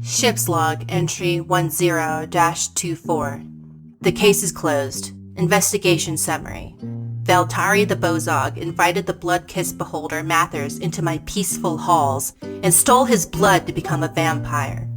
Ship's log entry 10-24. The case is closed. Investigation summary. Valtari the Bozog invited the blood-kissed beholder Mathers into my peaceful halls and stole his blood to become a vampire.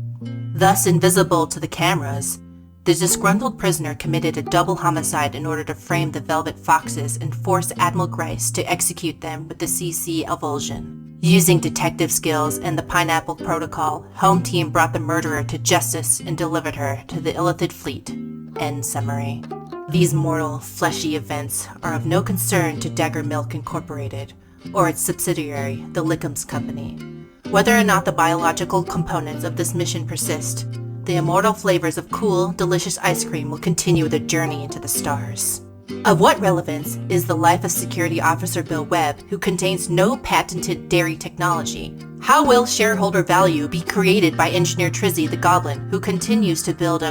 Thus invisible to the cameras, the disgruntled prisoner committed a double homicide in order to frame the Velvet Foxes and force Admiral Grice to execute them with the CC Avulsion. Using detective skills and the Pineapple Protocol, Home Team brought the murderer to justice and delivered her to the Illithid Fleet. End summary. These mortal, fleshy events are of no concern to Dagger Milk Incorporated, or its subsidiary, the Lickham's Company. Whether or not the biological components of this mission persist, the immortal flavors of cool, delicious ice cream will continue their journey into the stars. Of what relevance is the life of Security Officer Bill Webb, who contains no patented dairy technology? How will shareholder value be created by Engineer Trizzy the Goblin, who continues to build a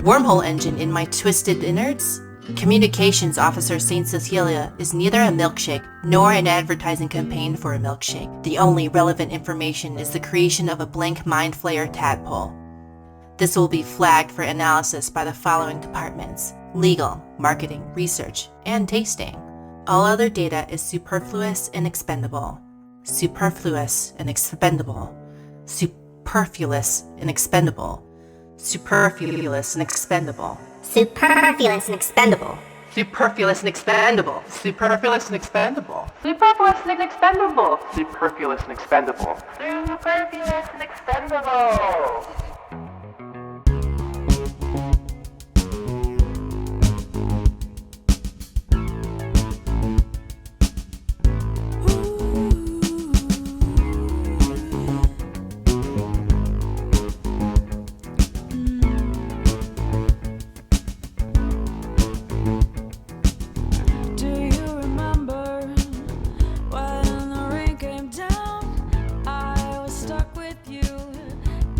wormhole engine in my twisted innards? Communications Officer St. Cecilia is neither a milkshake nor an advertising campaign for a milkshake. The only relevant information is the creation of a blank mind flayer tadpole. This will be flagged for analysis by the following departments: legal, marketing, research, and tasting. All other data is superfluous and expendable. Superfluous and expendable. Superfluous and expendable. Superfluous and expendable. Superfluous and expendable. Superfluous and expendable. Superfluous and expendable. Superfluous and expendable. Superfluous and expendable. Superfluous and expendable.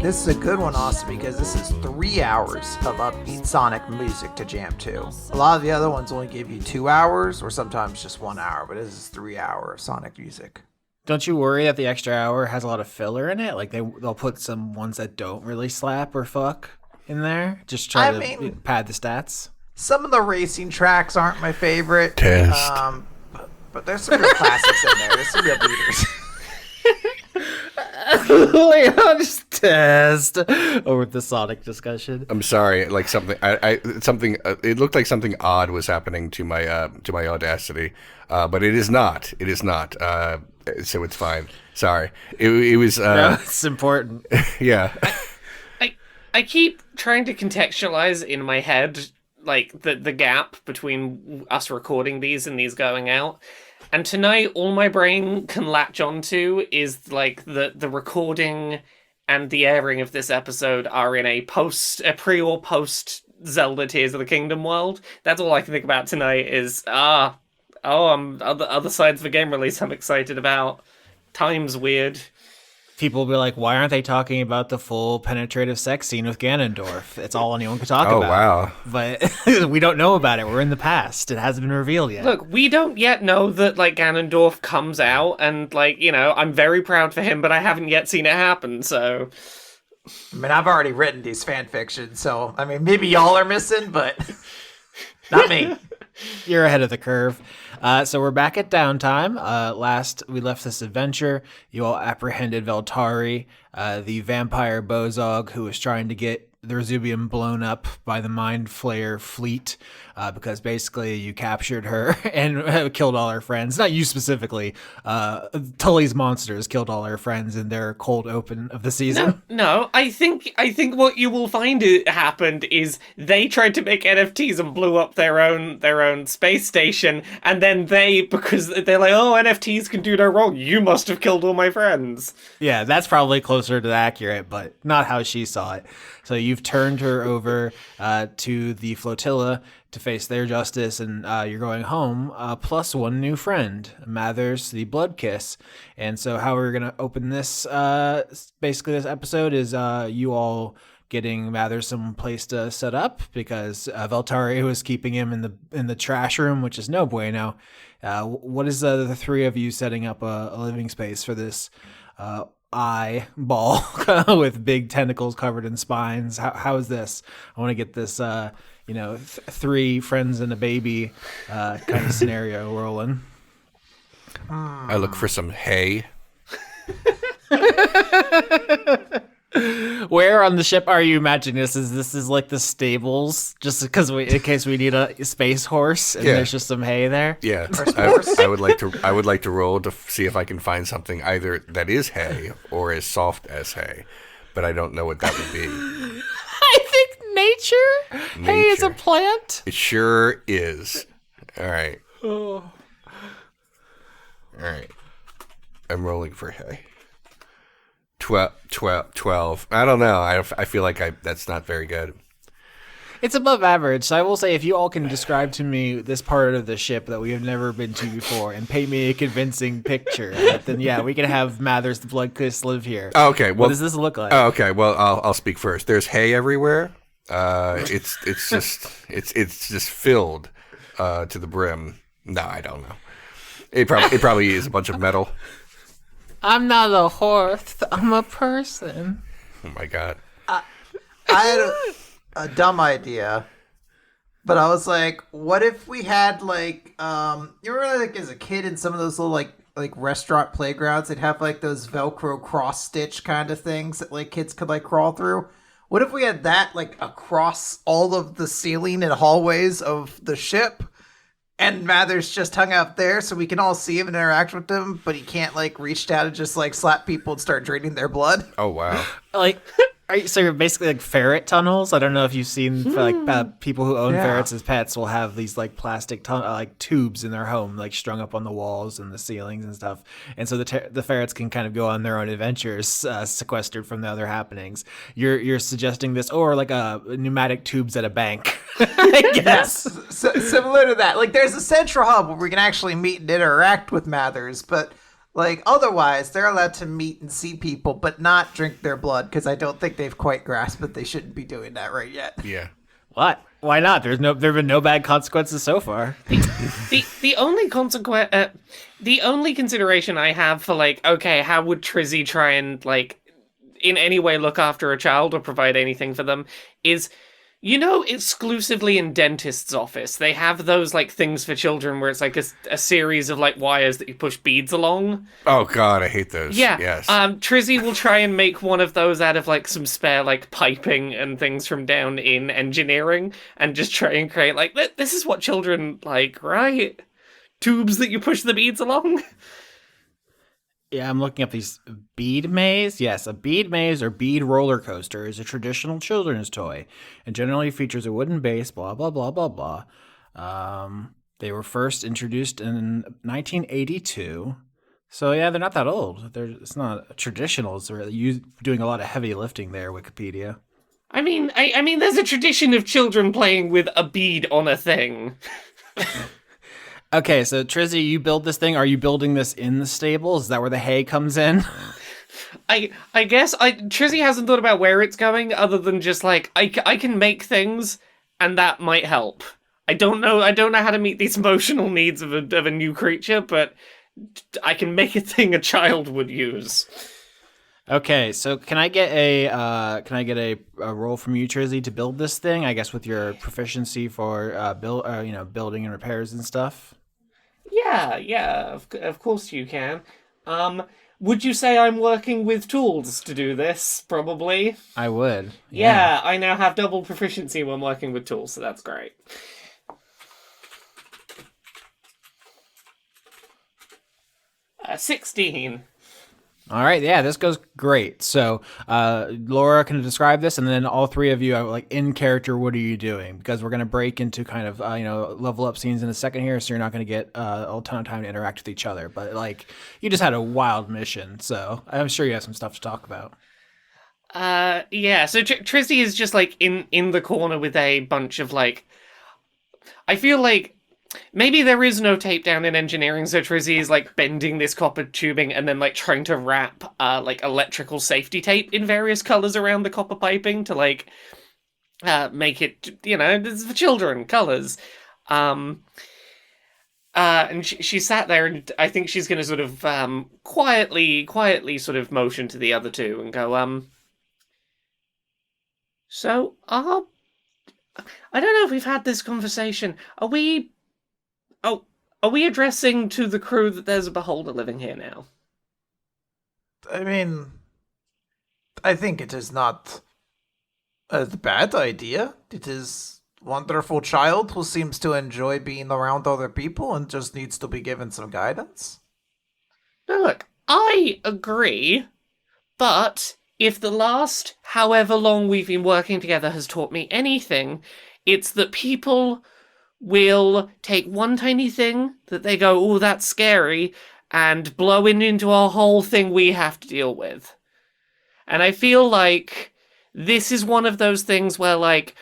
This is a good one, Austin, because this is 3 hours of upbeat Sonic music to jam to. A lot of the other ones only give you 2 hours, or sometimes just 1 hour, but this is 3 hours of Sonic music. Don't you worry that the extra hour has a lot of filler in it? Like they'll put some ones that don't really slap or fuck in there, just try to pad the stats. Some of the racing tracks aren't my favorite. Test. But there's some real classics in there. There's some real beaters. Leon's test over the Sonic discussion. I'm sorry, like something. Something. It looked like something odd was happening to my Audacity, but it is not. It is not. So it's fine. Sorry. It was. No, it's important. Yeah. I keep trying to contextualize in my head like the gap between us recording these and these going out. And tonight, all my brain can latch onto is like the recording and the airing of this episode are in a pre or post Zelda Tears of the Kingdom world. That's all I can think about tonight is I'm other sides of the game release I'm excited about. Time's weird. People will be like, why aren't they talking about the full penetrative sex scene with Ganondorf? It's all anyone can talk about. Oh, wow. But we don't know about it. We're in the past. It hasn't been revealed yet. Look, we don't yet know that, like, Ganondorf comes out, and, like, you know, I'm very proud for him, but I haven't yet seen it happen, so... I mean, I've already written these fan fictions, so, I mean, maybe y'all are missing, but not me. You're ahead of the curve. So we're back at downtime. Last we left this adventure, you all apprehended Valtari, the vampire Bozog, who was trying to get the Resubium blown up by the Mind Flayer fleet, because basically you captured her and killed all her friends. Not you specifically. Tully's monsters killed all her friends in their cold open of the season. No, I think what you will find happened is they tried to make NFTs and blew up their own space station, and then because they're like, oh, NFTs can do no wrong, you must have killed all my friends. Yeah, that's probably closer to accurate, but not how she saw it. So you've turned her over to the flotilla to face their justice, and you're going home, plus one new friend, Mathers, the Blood Kiss. And so how we're going to open this, basically this episode, is you all getting Mathers some place to set up, because Valtari was keeping him in the trash room, which is no bueno. What is the three of you setting up a living space for this eye ball with big tentacles covered in spines. How is this? I want to get this, three friends and a baby kind of scenario rolling. I look for some hay. Where on the ship are you imagining this? Is this like the stables? Just because in case we need a space horse and there's just some hay there. Yeah, I would like to roll to see if I can find something either that is hay or as soft as hay, but I don't know what that would be. I think nature. Hay is a plant. It sure is. All right. Oh. All right. I'm rolling for hay. 12. I don't know. I feel like that's not very good. It's above average. So I will say, if you all can describe to me this part of the ship that we have never been to before and paint me a convincing picture, then yeah, we can have Mathers the Blood Kiss live here. Okay. Well, what does this look like? Okay. Well, I'll speak first. There's hay everywhere. It's just filled to the brim. No, I don't know. It probably is a bunch of metal. I'm not a horse. I'm a person. Oh my god. I had a dumb idea, but I was like, what if we had like, you remember like as a kid in some of those little like restaurant playgrounds, they'd have like those Velcro cross stitch kind of things that like kids could like crawl through. What if we had that like across all of the ceiling and hallways of the ship? And Mathers just hung out there so we can all see him and interact with him, but he can't, like, reach down and just, like, slap people and start draining their blood. Oh, wow. Like, so you're basically like ferret tunnels? I don't know if you've seen, people who own ferrets as pets will have these, like, plastic tubes in their home, like, strung up on the walls and the ceilings and stuff. And so the ferrets can kind of go on their own adventures, sequestered from the other happenings. You're suggesting this, or, like, pneumatic tubes at a bank. I guess. Similar to that. Like, there's a central hub where we can actually meet and interact with Mathers, but, like, otherwise, they're allowed to meet and see people, but not drink their blood, because I don't think they've quite grasped that they shouldn't be doing that right yet. Yeah. What? Why not? There have been no bad consequences so far. The only the only consideration I have for, like, okay, how would Trizzy try and, like, in any way look after a child or provide anything for them is, you know, exclusively in dentist's office, they have those, like, things for children where it's, like, a series of, like, wires that you push beads along. Oh, God, I hate those. Yeah. Yes. Trizzy will try and make one of those out of, like, some spare, like, piping and things from down in engineering and just try and create, like, this is what children like, right? Tubes that you push the beads along? Yeah, I'm looking up these bead maze. Yes, a bead maze or bead roller coaster is a traditional children's toy and generally features a wooden base, blah, blah, blah, blah, blah. They were first introduced in 1982. So, yeah, they're not that old. It's not traditional. It's really doing a lot of heavy lifting there, Wikipedia. I mean, there's a tradition of children playing with a bead on a thing. Okay, so Trizzy, you build this thing. Are you building this in the stable? Is that where the hay comes in? I guess Trizzy hasn't thought about where it's going, other than just like I can make things, and that might help. I don't know how to meet these emotional needs of a new creature, but I can make a thing a child would use. Okay, so can I get a roll from you, Trizzy, to build this thing? I guess with your proficiency for building and repairs and stuff. Yeah, of course you can. Would you say I'm working with tools to do this? Probably. I would. Yeah, I now have double proficiency when working with tools, so that's great. 16. All right, yeah, this goes great. So, Laura can describe this, and then all three of you, like in character, what are you doing? Because we're going to break into kind of level up scenes in a second here, so you're not going to get a ton of time to interact with each other. But like, you just had a wild mission, so I'm sure you have some stuff to talk about. Yeah. So Trizzy is just like in the corner with a bunch of like. I feel like. Maybe there is no tape down in engineering, so Trizzy is, like, bending this copper tubing and then, like, trying to wrap, like, electrical safety tape in various colours around the copper piping to, like, make it, this is for children, colours. And she sat there, and I think she's going to sort of quietly sort of motion to the other two and go, so, I don't know if we've had this conversation. Are we addressing to the crew that there's a beholder living here now? I mean, I think it is not a bad idea. It is a wonderful child who seems to enjoy being around other people and just needs to be given some guidance. Now look, I agree, but if the last however long we've been working together has taught me anything, it's that people will take one tiny thing that they go, oh, that's scary, and blow it into a whole thing we have to deal with. And I feel like this is one of those things where, like,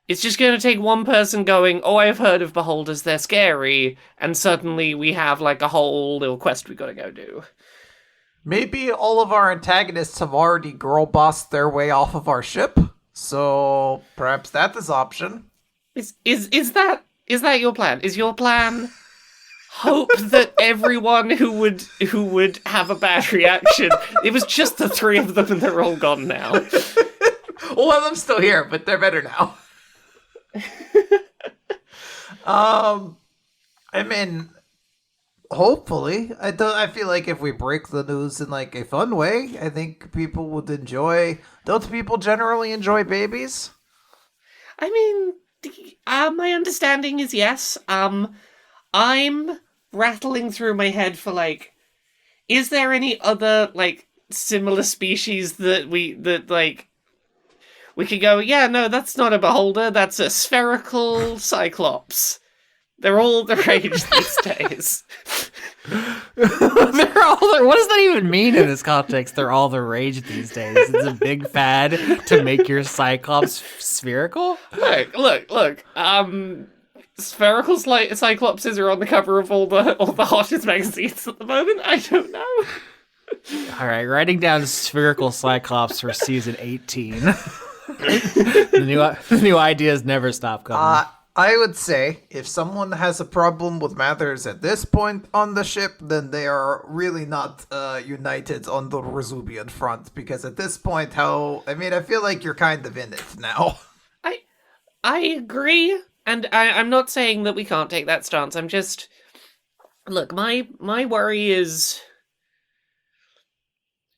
it's just going to take one person going, oh, I've heard of beholders, they're scary, and suddenly we have, like, a whole little quest we got to go do. Maybe all of our antagonists have already girl bossed their way off of our ship, so perhaps that is option. Is that your plan? Is your plan hope that everyone who would have a bad reaction? It was just the three of them, and they're all gone now. Well, one of them's still here, but they're better now. I mean, hopefully. I feel like if we break the news in like a fun way, I think people would enjoy. Don't people generally enjoy babies? I mean, my understanding is yes. I'm rattling through my head for like, is there any other like similar species that we could go, yeah, no, that's not a beholder, that's a spherical cyclops. They're all the rage these days. They're all the, what does that even mean in this context? They're all the rage these days. It's a big fad to make your cyclops spherical? Look. Spherical cyclopses are on the cover of all the hottest magazines at the moment. I don't know. All right, writing down spherical cyclops for season 18. The new ideas never stop coming. I would say if someone has a problem with Mathers at this point on the ship, then they are really not united on the Rezubian front, because at this point, I feel like you're kind of in it now. I agree, and I'm not saying that we can't take that stance. I'm just, look, my worry is,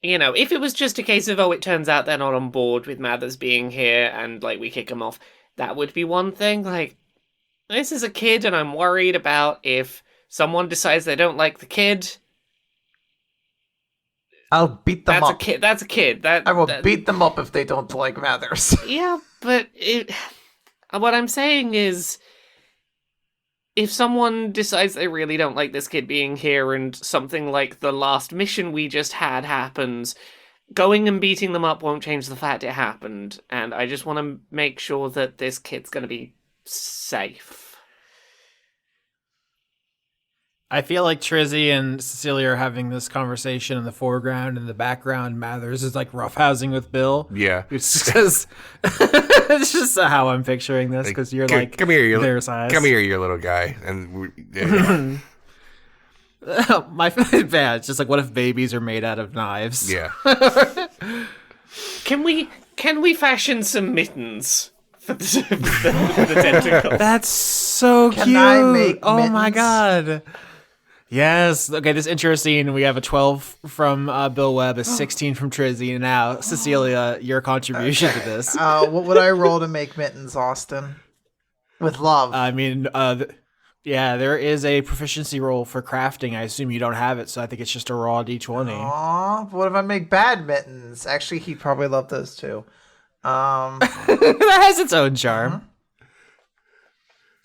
you know, if it was just a case of, oh, it turns out they're not on board with Mathers being here and, like, we kick them off, that would be one thing. Like, this is a kid and I'm worried about if someone decides they don't like the kid. I'll beat them up. That's a kid. I will beat them up if they don't like Mathers. Yeah, but what I'm saying is, if someone decides they really don't like this kid being here and something like the last mission we just had happens, going and beating them up won't change the fact it happened. And I just want to make sure that this kid's going to be safe. I feel like Trizzy and Cecilia are having this conversation in the foreground. In the background, Mathers is like roughhousing with Bill. Yeah. It's just how I'm picturing this, because you're like, come here, their size. Come here, you little guy. And my bad. It's just like, what if babies are made out of knives? Yeah. Can we fashion some mittens for the tentacle? That's so cute. Can I make oh mittens? My god. Yes. Okay, this intro scene, we have a 12 from Bill Webb, a 16 from Trizzy, and now, Cecilia, your contribution to this. What would I roll to make mittens, Austin? With love. I mean, yeah, there is a proficiency roll for crafting. I assume you don't have it, so I think it's just a raw d20. Aw, what if I make bad mittens? Actually, he'd probably love those too. That has its own charm.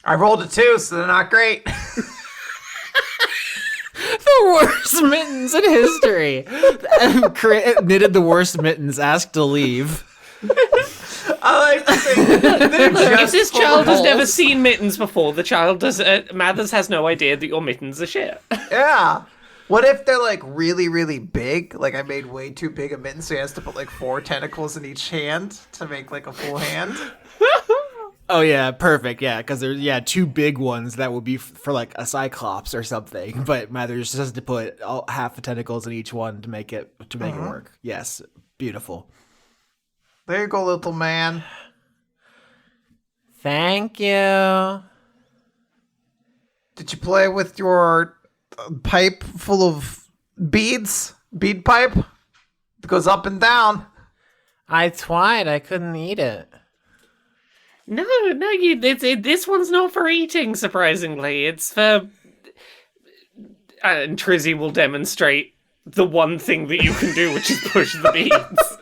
I rolled a 2, so they're not great. The worst mittens in history. Knitted the worst mittens, asked to leave. I like to think if this child has never seen mittens before, the child does. Mathers has no idea that your mittens are shit. Yeah. What if they're like really, really big? Like I made way too big a mitten, so he has to put like 4 tentacles in each hand to make like a full hand. Oh yeah, perfect. Yeah, because there's two big ones that would be for like a cyclops or something. But Mather just has to put half the tentacles in each one to make it work. Yes, beautiful. There you go, little man. Thank you. Did you play with your pipe full of beads? Bead pipe? It goes up and down. I tried. I couldn't eat it. No, this one's not for eating, surprisingly. It's for... And Trizzy will demonstrate the one thing that you can do, which is push the beads.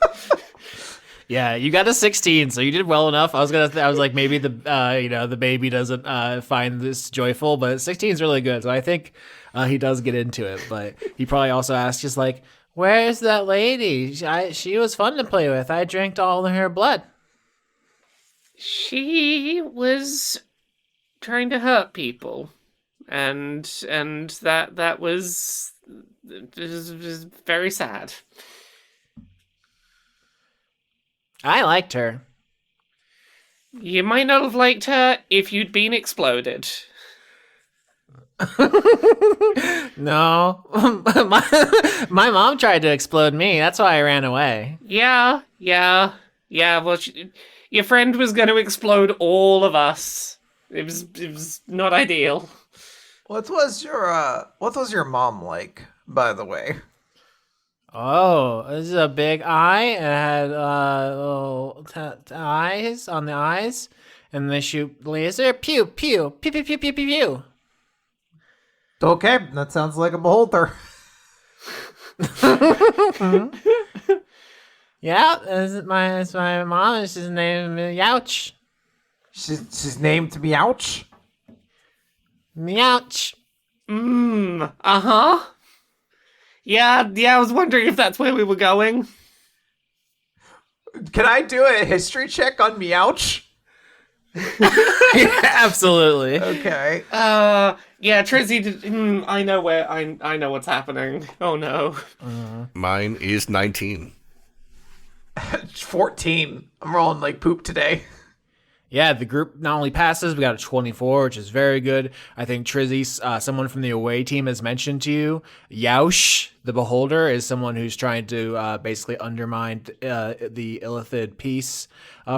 Yeah, you got a 16, so you did well enough. I was like, maybe the the baby doesn't find this joyful, but 16 is really good. So I think he does get into it. But he probably also asks, just like, "Where's that lady? She was fun to play with. I drank all of her blood." She was trying to hurt people, and that was very sad. I liked her. You might not have liked her if you'd been exploded. No, my mom tried to explode me. That's why I ran away. Yeah. Well, your friend was going to explode all of us. It was not ideal. What was your mom like, by the way? Oh, this is a big eye. It had little eyes on the eyes, and they shoot laser. Pew pew pew pew pew pew pew pew. Okay, that sounds like a beholder. Yeah, that's my mom. She's named Youch. She's named Meowch. Meowch. Uh-huh. Yeah, I was wondering if that's where we were going. Can I do a history check on Meowch? Yeah, absolutely. Okay. Yeah, Trizzy, I know what's happening. Oh no. Mine is 19. 14. I'm rolling like poop today. Yeah, the group not only passes, we got a 24, which is very good. I think Trizzy, someone from the away team has mentioned to you. Youch, the Beholder, is someone who's trying to basically undermine the Illithid peace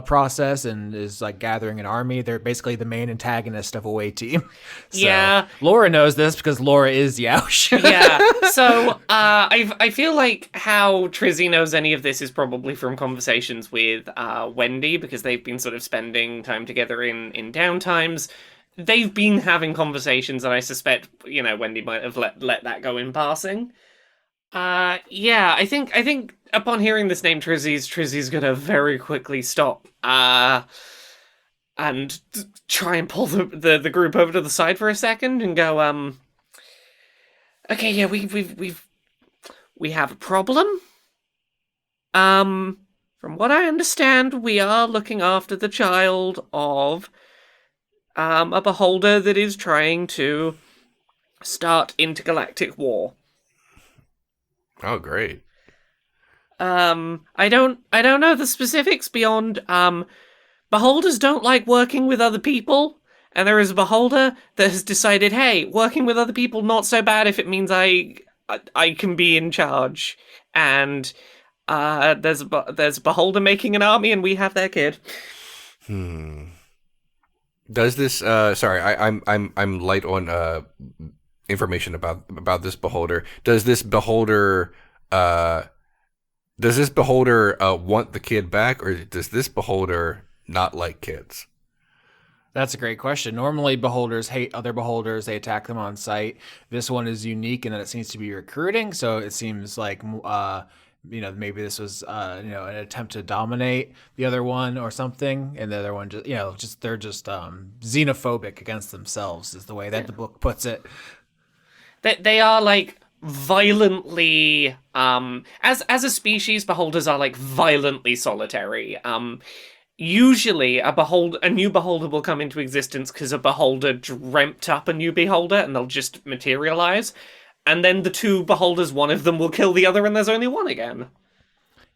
process and is like gathering an army. They're basically the main antagonist of away team. So, Yeah. Laura knows this because Laura is Youch. Yeah. So I feel like how Trizzy knows any of this is probably from conversations with Wendy, because they've been sort of spending time together in downtimes. They've been having conversations, and I suspect Wendy might have let that go in passing. Yeah, I think upon hearing this name, Trizzy's gonna very quickly stop and try and pull the group over to the side for a second and go, okay, yeah, we have a problem. From what I understand, we are looking after the child of a beholder that is trying to start intergalactic war. Oh, great. I don't know the specifics beyond beholders don't like working with other people, and there is a beholder that has decided, hey, working with other people not so bad if it means I can be in charge. And there's a beholder making an army, and we have their kid. Does this sorry, I'm light on information about this beholder. Does this beholder want the kid back, or does this beholder not like kids? That's a great question. Normally, beholders hate other beholders. They attack them on sight. This one is unique in that it seems to be recruiting. So it seems like, maybe this was, an attempt to dominate the other one or something. And the other one they're just xenophobic against themselves is the way that the book puts it. They are like violently, as a species, beholders are like violently solitary. Usually a new beholder will come into existence because a beholder dreamt up a new beholder, and they'll just materialize. And then the two beholders, one of them will kill the other, and there's only one again.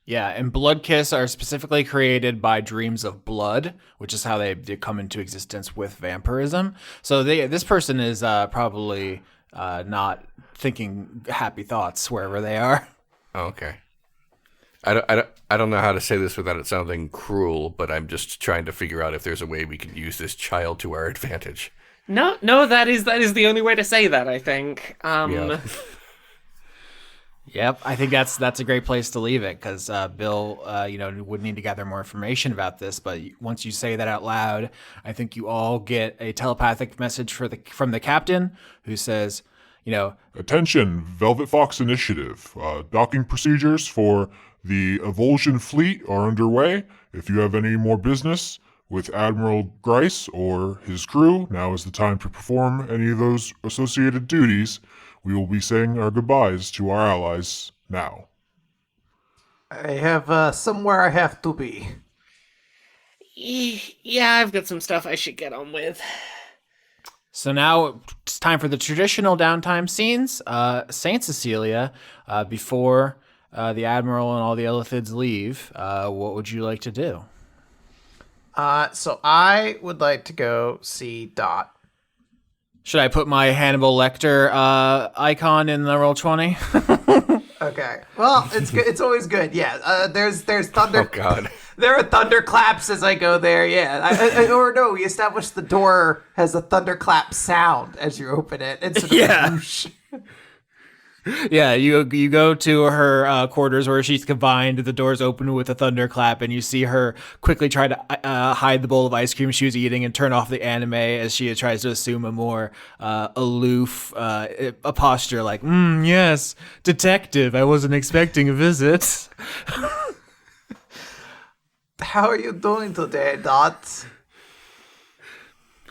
Yeah, and blood kiss are specifically created by dreams of blood, which is how they come into existence with vampirism. So this person is probably not thinking happy thoughts wherever they are. Oh, okay. I don't know how to say this without it sounding cruel, but I'm just trying to figure out if there's a way we can use this child to our advantage. No, that is the only way to say that, I think. Yeah. Yep, I think that's a great place to leave it, because Bill, would need to gather more information about this. But once you say that out loud, I think you all get a telepathic message from the captain, who says, Attention, Velvet Fox Initiative. Docking procedures for the Evulsion fleet are underway. If you have any more business with Admiral Grice or his crew, now is the time to perform any of those associated duties. We will be saying our goodbyes to our allies now. I have somewhere I have to be. Yeah, I've got some stuff I should get on with. So now it's time for the traditional downtime scenes. Saint Cecilia, before the Admiral and all the Illithids leave, what would you like to do? So I would like to go see Dot. Should I put my Hannibal Lecter icon in the Roll20? Okay. Well, it's good. It's always good. Yeah. There's thunder. Oh God. There are thunderclaps as I go there. Yeah. Or no, we established the door has a thunderclap sound as you open it. It's whoosh. Yeah, you go to her quarters where she's confined. The doors open with a thunderclap, and you see her quickly try to hide the bowl of ice cream she was eating and turn off the anime as she tries to assume a more aloof a posture, like, yes, detective, I wasn't expecting a visit. How are you doing today, Dot?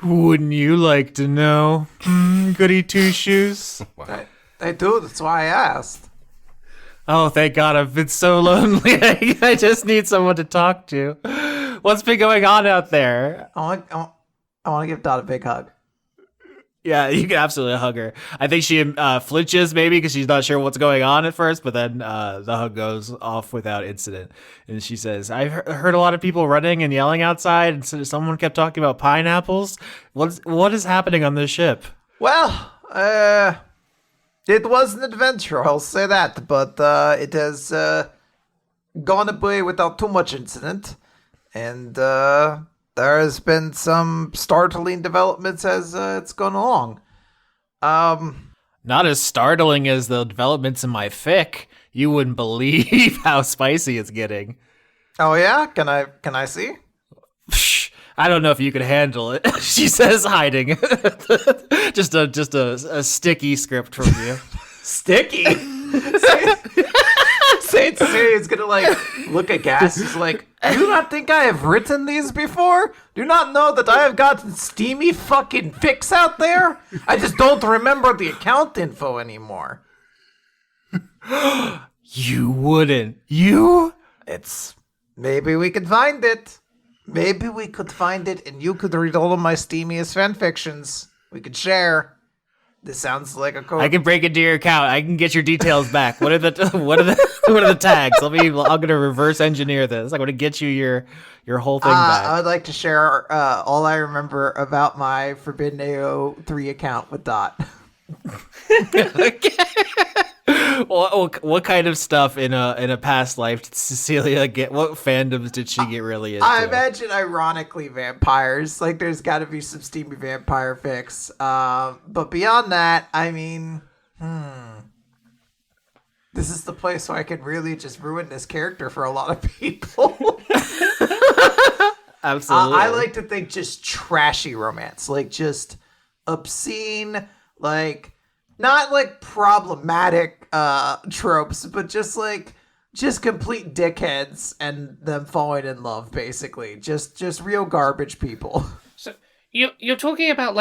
Wouldn't you like to know? Goody two shoes. Wow. I do. That's why I asked. Oh, thank God. I've been so lonely. I just need someone to talk to. What's been going on out there? I want to give Dot a big hug. Yeah, you can absolutely hug her. I think she flinches maybe because she's not sure what's going on at first, but then the hug goes off without incident. And she says, I've heard a lot of people running and yelling outside, and so someone kept talking about pineapples. What is happening on this ship? Well, it was an adventure, I'll say that, but it has gone away without too much incident, and there has been some startling developments as it's gone along. Not as startling as the developments in my fic. You wouldn't believe how spicy it's getting. Oh yeah? Can I see? I don't know if you could handle it. She says, hiding. just a sticky script from you. Sticky? Saint Cecilia is gonna look aghast. He's like, do you not think I have written these before? Do you not know that I have gotten steamy fucking fics out there? I just don't remember the account info anymore. You wouldn't. You? Maybe we could find it. Maybe we could find it, and you could read all of my steamiest fanfictions. We could share. This sounds like a code. I can break into your account. I can get your details back. What are the tags? I'm gonna reverse engineer this. I'm gonna get you your whole thing back. I would like to share all I remember about my Forbidden AO3 account with Dot. What kind of stuff in a past life did Cecilia get? What fandoms did she get really into? I imagine, ironically, vampires. There's got to be some steamy vampire fics. But beyond that, I mean, this is the place where I can really just ruin this character for a lot of people. Absolutely. I like to think just trashy romance, just obscene, not problematic tropes, but just complete dickheads and them falling in love, basically. Just real garbage people. So you're talking about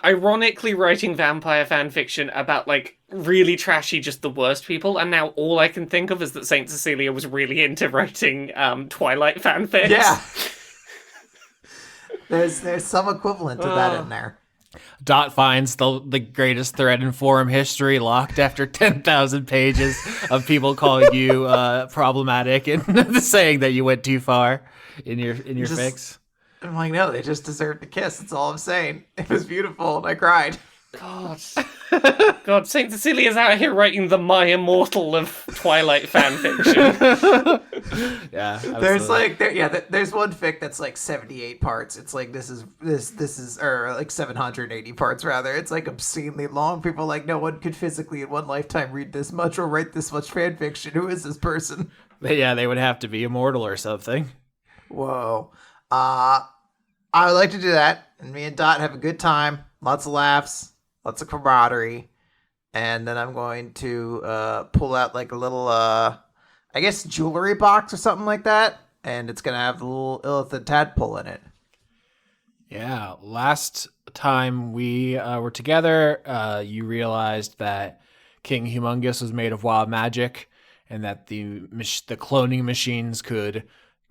ironically writing vampire fan fiction about really trashy, just the worst people, and now all I can think of is that Saint Cecilia was really into writing Twilight fanfics. Yeah. There's some equivalent to that in there. Dot finds the greatest thread in forum history locked after 10,000 pages of people calling you problematic and saying that you went too far in your fix. I'm like, no, they just deserved a kiss. That's all I'm saying. It was beautiful, and I cried. God. God, St. Cecilia's out here writing the My Immortal of Twilight fanfiction. Yeah, There's there's one fic that's like 78 parts. It's like this is or like 780 parts rather. It's like obscenely long. People are like, no one could physically in one lifetime read this much or write this much fan fiction. Who is this person? Yeah, they would have to be immortal or something. Whoa. I would like to do that, and me and Dot have a good time. Lots of laughs, lots of camaraderie, and then I'm going to pull out like a little, I guess, jewelry box or something like that, and it's gonna have a little Illithid tadpole in it. Yeah, last time we were together, you realized that King Humongous was made of wild magic, and that the cloning machines could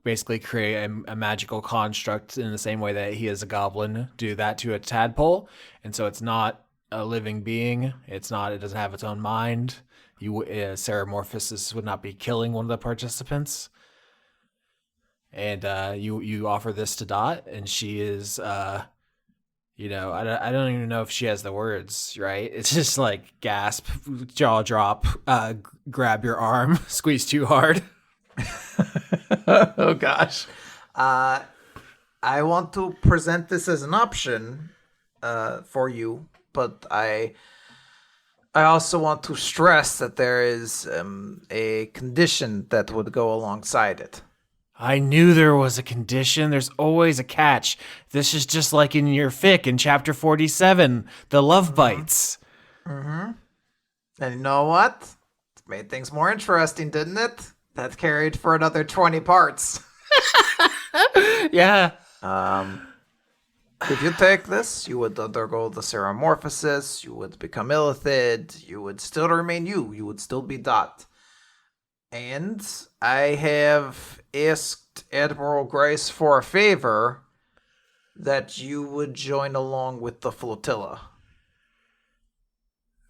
basically create a magical construct in the same way that he is a goblin, do that to a tadpole. And so it's not a living being. It doesn't have its own mind. Ceramorphosis would not be killing one of the participants. And you offer this to Dot, and she is, I don't even know if she has the words, right? It's just like gasp, jaw drop, grab your arm, squeeze too hard. Oh gosh. I want to present this as an option for you, but I also want to stress that there is a condition that would go alongside it. I knew there was a condition. There's always a catch. This is just like in your fic in chapter 47, the love bites. Mm-hmm. And you know what? It made things more interesting, didn't it? That carried for another 20 parts. Yeah. If you take this, you would undergo the ceramorphosis, you would become Illithid, you would still remain you would still be Dot. And I have asked Admiral Grace for a favor that you would join along with the flotilla.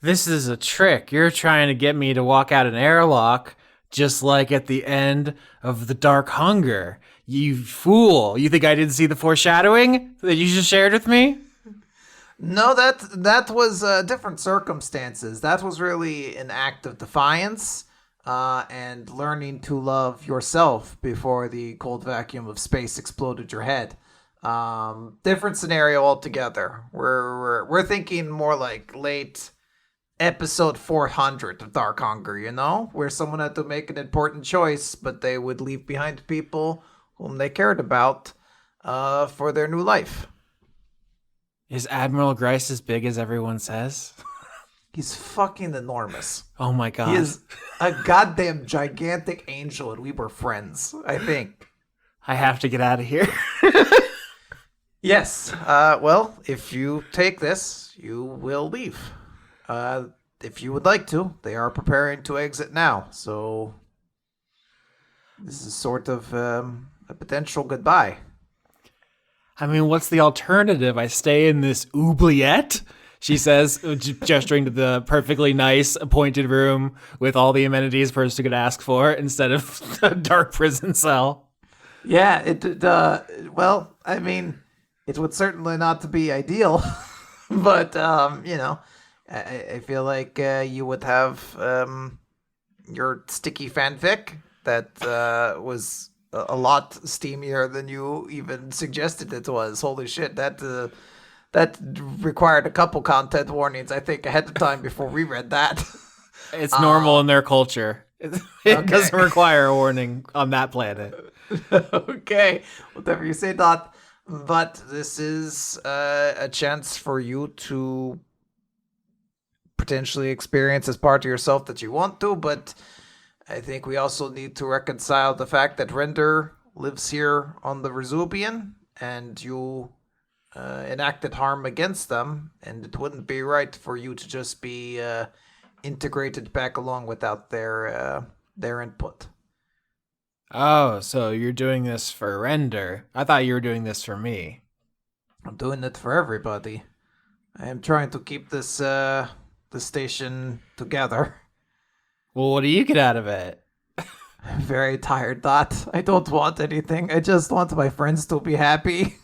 This is a trick. You're trying to get me to walk out an airlock, just like at the end of The Dark Hunger. You fool. You think I didn't see the foreshadowing that you just shared with me? No, that was different circumstances. That was really an act of defiance and learning to love yourself before the cold vacuum of space exploded your head. Different scenario altogether. We're thinking more like late episode 400 of Dark Hunger, where someone had to make an important choice, but they would leave behind people whom they cared about for their new life. Is Admiral Grice as big as everyone says? He's fucking enormous. Oh my god. He is a goddamn gigantic angel, and we were friends, I think. I have to get out of here. Yes. Well, if you take this, you will leave. If you would like to, they are preparing to exit now. So this is sort of a potential goodbye. I mean, what's the alternative? I stay in this oubliette? She says, gesturing to the perfectly nice appointed room with all the amenities a person could ask for instead of a dark prison cell. Yeah, well, I mean, it would certainly not be ideal, but, I feel like you would have your sticky fanfic that was a lot steamier than you even suggested it was. Holy shit, that required a couple content warnings, I think, ahead of time before we read that. It's normal in their culture. It doesn't require a warning on that planet. Okay, whatever you say, Dot. But this is a chance for you to potentially experience as part of yourself that you want to, but I think we also need to reconcile the fact that Render lives here on the Resubian, and you enacted harm against them, and it wouldn't be right for you to just be integrated back along without their input. Oh, so you're doing this for Render. I thought you were doing this for me. I'm doing it for everybody. I am trying to keep this the station together. Well, what do you get out of it? I'm very tired, Dot. I don't want anything. I just want my friends to be happy.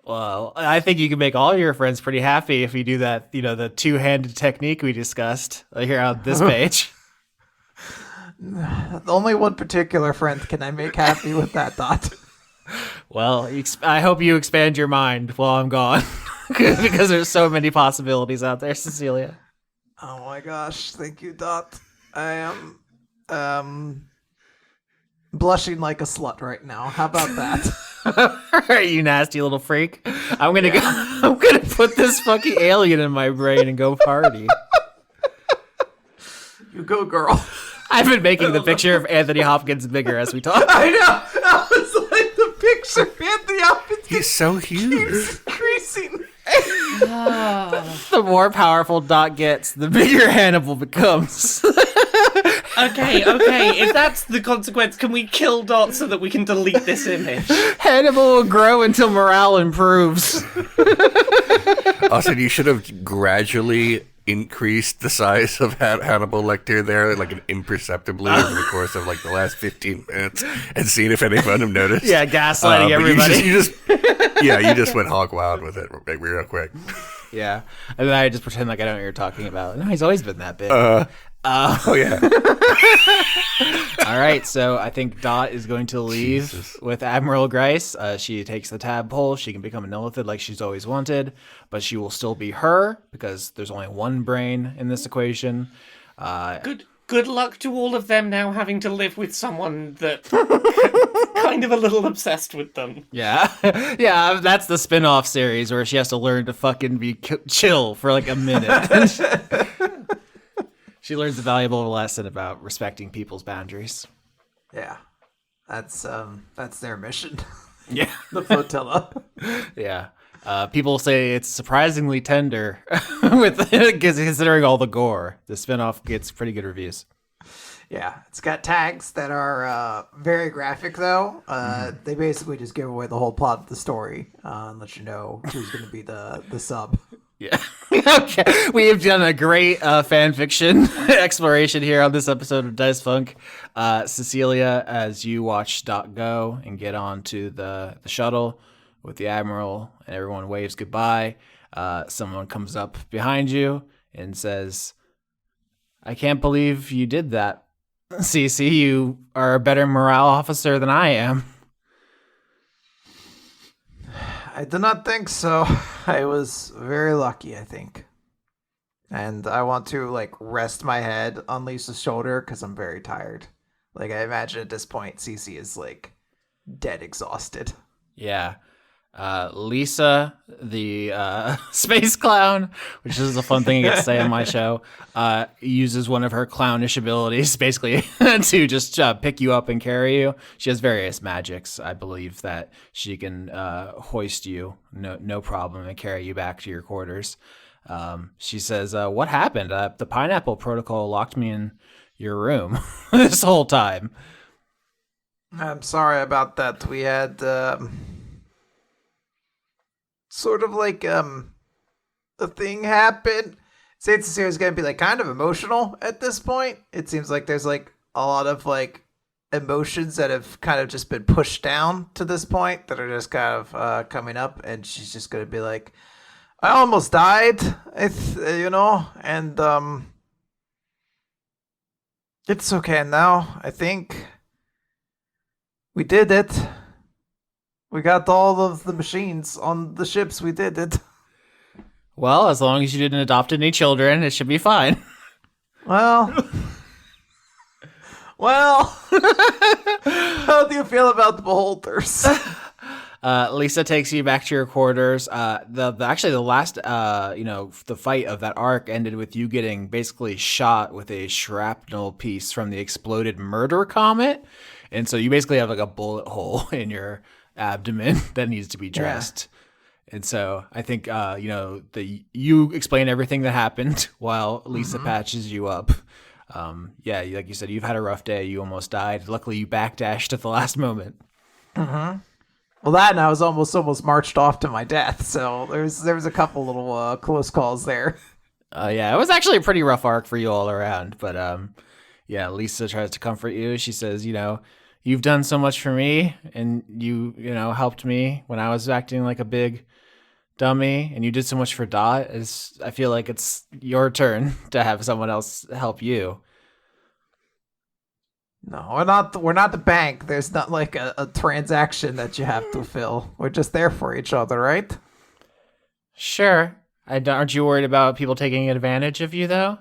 Well, I think you can make all your friends pretty happy if you do that, the two-handed technique we discussed here on this page. Only one particular friend can I make happy with that, Dot. Well, I hope you expand your mind while I'm gone. Because there's so many possibilities out there, Cecilia. Oh my gosh, thank you, Dot. I am blushing like a slut right now. How about that? You nasty little freak. I'm gonna put this fucking alien in my brain and go party. You go, girl. I've been making the picture of Anthony Hopkins bigger as we talk. I know. That was like the picture of Anthony Hopkins. He's so huge. He's increasing. The more powerful Dot gets, the bigger Hannibal becomes. Okay. If that's the consequence, can we kill Dot so that we can delete this image? Hannibal will grow until morale improves. Also, you should have gradually increased the size of Hannibal Lecter there, like imperceptibly over the course of like the last 15 minutes, and seen if anyone have noticed. Yeah, gaslighting everybody. You just went hog wild with it real quick. Yeah, and then I just pretend like I don't know what you're talking about. No, he's always been that big. Oh yeah. All right, so I think Dot is going to leave with Admiral Grice. She takes the tadpole. She can become a Nillithid like she's always wanted, but she will still be her because there's only one brain in this equation. Good luck to all of them now having to live with someone that kind of a little obsessed with them. Yeah. Yeah, that's the spin-off series where she has to learn to fucking be chill for like a minute. She learns a valuable lesson about respecting people's boundaries. Yeah, that's their mission. Yeah. The flotilla. Yeah. People say it's surprisingly tender with considering all the gore. The spinoff gets pretty good reviews. Yeah, it's got tags that are very graphic, though. They basically just give away the whole plot of the story and let you know who's going to be the sub. Yeah. Okay. We have done a great fan fiction exploration here on this episode of Dice Funk. Cecilia, as you watch Dot go and get onto the shuttle with the Admiral and everyone waves goodbye, someone comes up behind you and says, "I can't believe you did that. Cece, you are a better morale officer than I am." I do not think so. I was very lucky, I think. And I want to, rest my head on Lisa's shoulder because I'm very tired. I imagine at this point, Cece is, dead exhausted. Yeah. Lisa, the space clown, which is a fun thing I get to say on my show, uses one of her clownish abilities basically to just pick you up and carry you. She has various magics. I believe that she can hoist you no problem and carry you back to your quarters. She says, "What happened? The pineapple protocol locked me in your room this whole time." I'm sorry about that. We had sort of a thing happen. Saint Cecilia is going to be kind of emotional at this point. It seems like there's a lot of emotions that have kind of just been pushed down to this point that are just kind of coming up, and she's just going to be like, "I almost died, and it's okay now. I think we did it. We got all of the machines on the ships. We did it." Well, as long as you didn't adopt any children, it should be fine. Well, how do you feel about the beholders? Lisa takes you back to your quarters. The last, the fight of that arc ended with you getting basically shot with a shrapnel piece from the exploded murder comet. And so you basically have a bullet hole in your abdomen that needs to be dressed. Yeah. And so I think you explain everything that happened while Lisa patches you up. Like you said, you've had a rough day. You almost died. Luckily, you backdashed at the last moment. Well, that and I was almost marched off to my death. So there was a couple little close calls there. Yeah, it was actually a pretty rough arc for you all around. But yeah, Lisa tries to comfort you. She says, you've done so much for me, and you helped me when I was acting like a big dummy, and you did so much for Dot. I feel like it's your turn to have someone else help you. No, we're not the bank. There's not like a transaction that you have to fill. We're just there for each other, right? Sure. Aren't you worried about people taking advantage of you, though?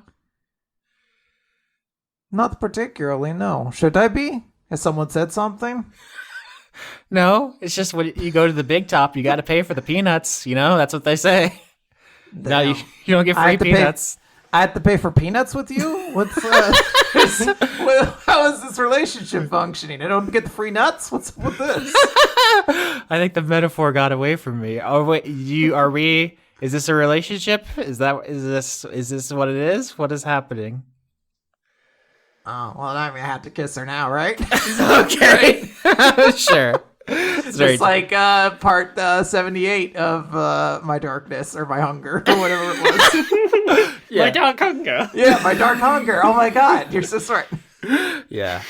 Not particularly, no. Should I be? Has someone said something? No, it's just when you go to the big top, you got to pay for the peanuts. That's what they say. No, you don't get free peanuts. I have to pay for peanuts with you? What's how is this relationship functioning? I don't get the free nuts? What's up with this? I think the metaphor got away from me. Oh wait, is this a relationship? Is this what it is? What is happening? Oh, well, I mean, I have to kiss her now, right? Okay. Sure. It's like part 78 of My Darkness or My Hunger or whatever it was. Yeah. My Dark Hunger. Yeah, My Dark Hunger. Oh my God, you're so smart. Yeah.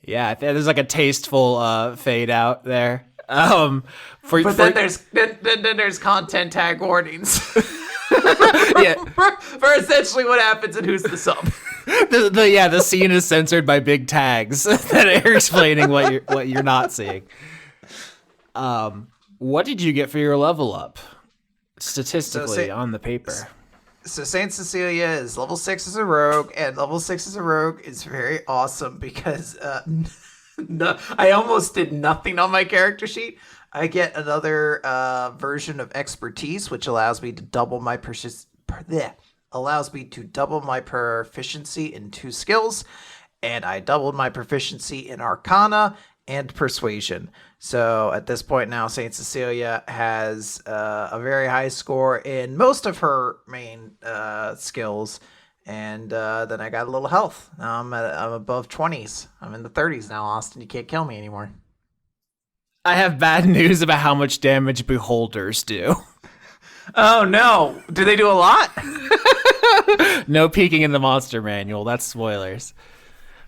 Yeah, there's like a tasteful fade out there. Then there's content tag warnings. Yeah, for essentially what happens and who's the sub. The scene is censored by big tags that are explaining what you're not seeing. What did you get for your level up statistically on the paper? So Saint Cecilia is level 6 as a rogue, and level 6 as a rogue is very awesome because I almost did nothing on my character sheet. I get another version of expertise, which allows me to double my proficiency in 2 skills, and I doubled my proficiency in Arcana and Persuasion. So at this point now, Saint Cecilia has a very high score in most of her main skills, and then I got a little health. Now I'm above 20s. I'm in the 30s now, Austin. You can't kill me anymore. I have bad news about how much damage beholders do. Oh no! Do they do a lot? No peeking in the monster manual. That's spoilers.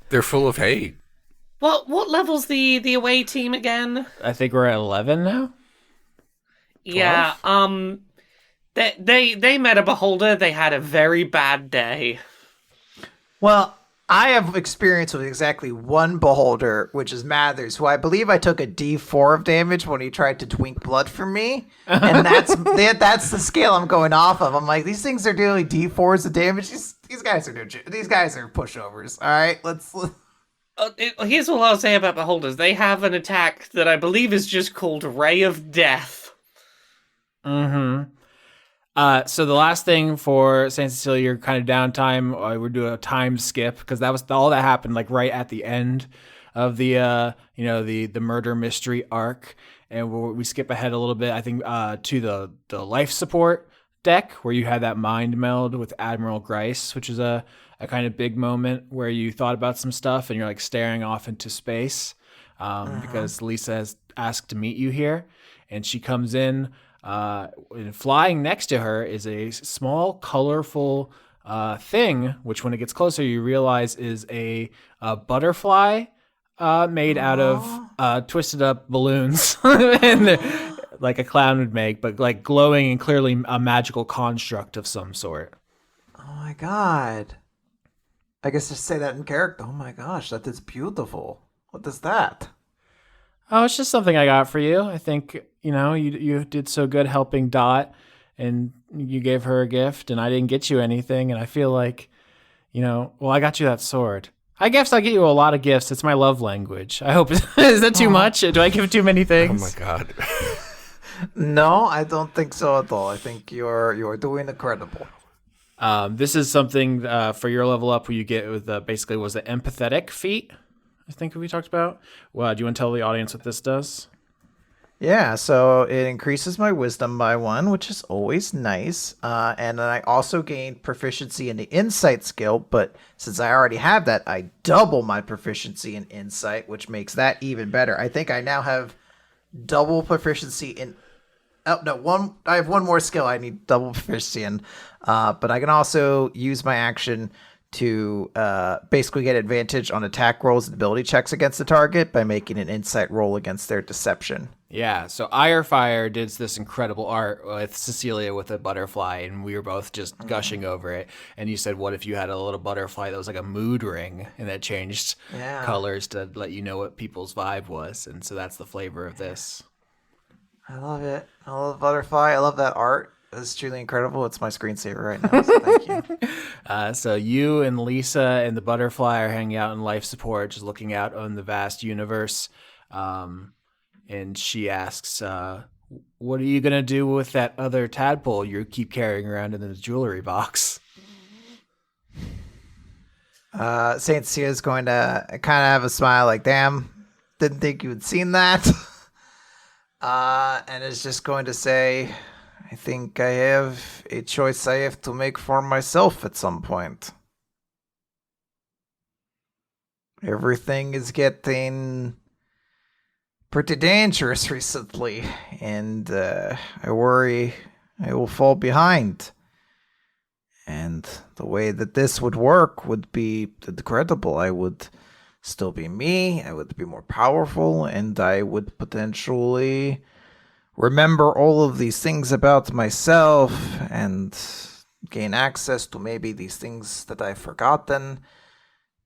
They're full of hate. What level's the away team again? I think we're at 11 now. 12? Yeah. They met a beholder. They had a very bad day. Well, I have experience with exactly one beholder, which is Mathers, who I believe I took a D4 of damage when he tried to twink blood from me, and that's the scale I'm going off of. I'm like, these things are doing D4s of damage. These guys are pushovers. All right, let's. Here's what I'll say about beholders. They have an attack that I believe is just called Ray of Death. Mm-hmm. So the last thing for Saint Cecilia, your kind of downtime, we're doing a time skip because that was all that happened like right at the end of the the murder mystery arc, and we skip ahead a little bit. I think to the life support deck where you had that mind meld with Admiral Grice, which is a kind of big moment where you thought about some stuff and you're like staring off into space because Lisa has asked to meet you here, and she comes in. Flying next to her is a small, colorful thing, which when it gets closer, you realize is a butterfly made out of twisted up balloons, and like a clown would make, but like glowing and clearly a magical construct of some sort. Oh my God. I guess just say that in character. Oh my gosh, that is beautiful. What is that? Oh, it's just something I got for you. I think, you did so good helping Dot, and you gave her a gift, and I didn't get you anything, and I feel like, I got you that sword. I guess I get you a lot of gifts. It's my love language. I hope. Is that too much? Do I give too many things? Oh my God. No, I don't think so at all. I think you're doing incredible. This is something for your level up where you get with basically was the empathetic feat. I think we talked about. Well, do you want to tell the audience what this does? Yeah, so it increases my wisdom by one, which is always nice. And then I also gain proficiency in the insight skill, but since I already have that, I double my proficiency in insight, which makes that even better. I think I now have double proficiency in. Oh no, one. I have one more skill I need double proficiency in, but I can also use my action to basically get advantage on attack rolls and ability checks against the target by making an insight roll against their deception. Yeah, so Irefire did this incredible art with Cecilia with a butterfly, and we were both just gushing over it. And you said, what if you had a little butterfly that was like a mood ring, and that changed colors to let you know what people's vibe was? And so that's the flavor of this. I love it. I love butterfly. I love that art. It's truly incredible. It's my screensaver right now, so thank you. So you and Lisa and the butterfly are hanging out in life support, just looking out on the vast universe. And she asks, what are you going to do with that other tadpole you keep carrying around in the jewelry box? Saint Sia is going to kind of have a smile like, damn, didn't think you had seen that. And is just going to say, I think I have a choice I have to make for myself at some point. Everything is getting pretty dangerous recently, and I worry I will fall behind. And the way that this would work would be incredible. I would still be me, I would be more powerful, and I would potentially remember all of these things about myself and gain access to maybe these things that I've forgotten.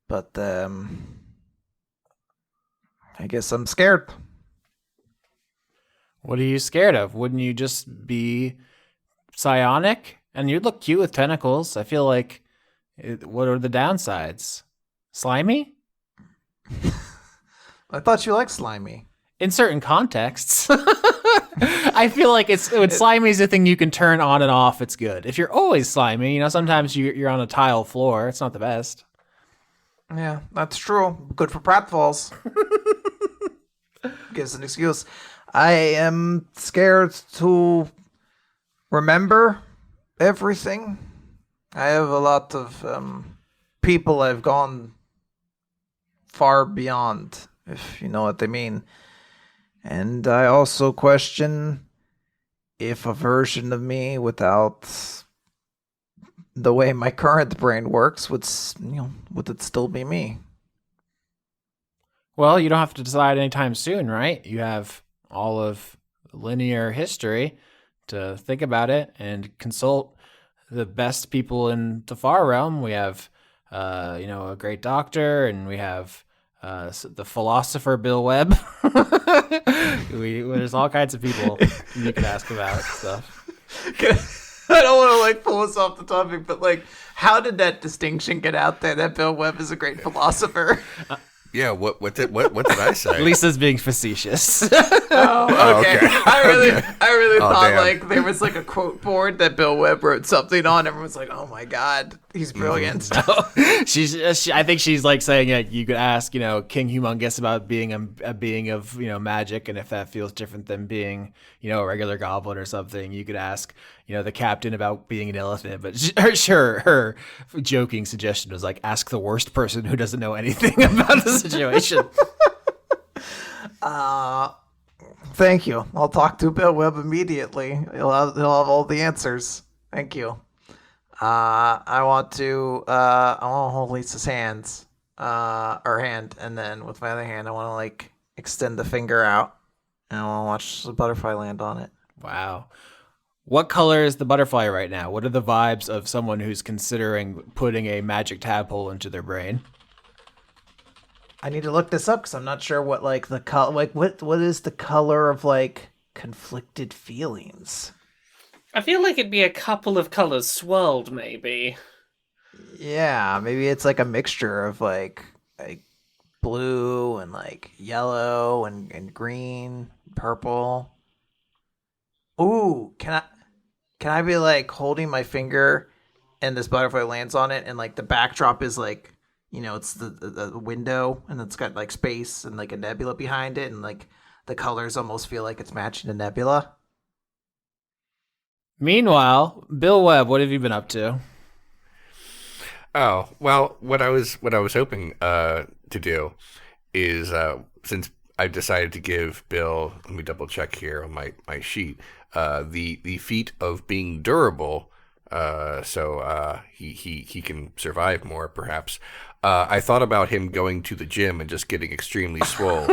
But I guess I'm scared. What are you scared of? Wouldn't you just be psionic? And you'd look cute with tentacles. I feel like, what are the downsides? Slimy? I thought you liked slimy. In certain contexts. I feel like when slimy is a thing you can turn on and off, it's good. If you're always slimy, sometimes you're on a tile floor. It's not the best. Yeah, that's true. Good for pratfalls. Gives an excuse. I am scared to remember everything. I have a lot of people I've gone far beyond, if you know what I mean. And I also question if a version of me without the way my current brain works would it still be me? Well, you don't have to decide anytime soon, right? You have all of linear history to think about it and consult the best people in the far realm. We have, a great doctor, and we have the philosopher Bill Webb. There's all kinds of people you can ask about stuff. I don't want to pull us off the topic, but how did that distinction get out there that Bill Webb is a great philosopher? Yeah, what did I say? Lisa's being facetious. Okay. I really thought damn. there was a quote board that Bill Webb wrote something on. Everyone's like, "Oh my god, he's brilliant." I think she's saying you could ask, King Humongous about being a being of magic, and if that feels different than being a regular goblin or something. You could ask the captain about being an elephant, but her joking suggestion was ask the worst person who doesn't know anything about the situation. Thank you. I'll talk to Bill Webb immediately. He'll have all the answers. Thank you. I want to hold Lisa's hand, and then with my other hand, I want to extend the finger out, and I want to watch the butterfly land on it. Wow. What color is the butterfly right now? What are the vibes of someone who's considering putting a magic tadpole into their brain? I need to look this up because I'm not sure what the color. What is the color of conflicted feelings? I feel like it'd be a couple of colors swirled, maybe. Yeah, maybe it's a mixture of blue and yellow and green, purple. Ooh, can I be holding my finger and this butterfly lands on it, and the backdrop is it's the window, and it's got space and a nebula behind it, and the colors almost feel like it's matching a nebula. Meanwhile, Bill Webb, what have you been up to? Oh, well, what I was hoping to do is since I've decided to give Bill, let me double check here on my sheet, the feat of being durable, so he can survive more perhaps. I thought about him going to the gym and just getting extremely swole,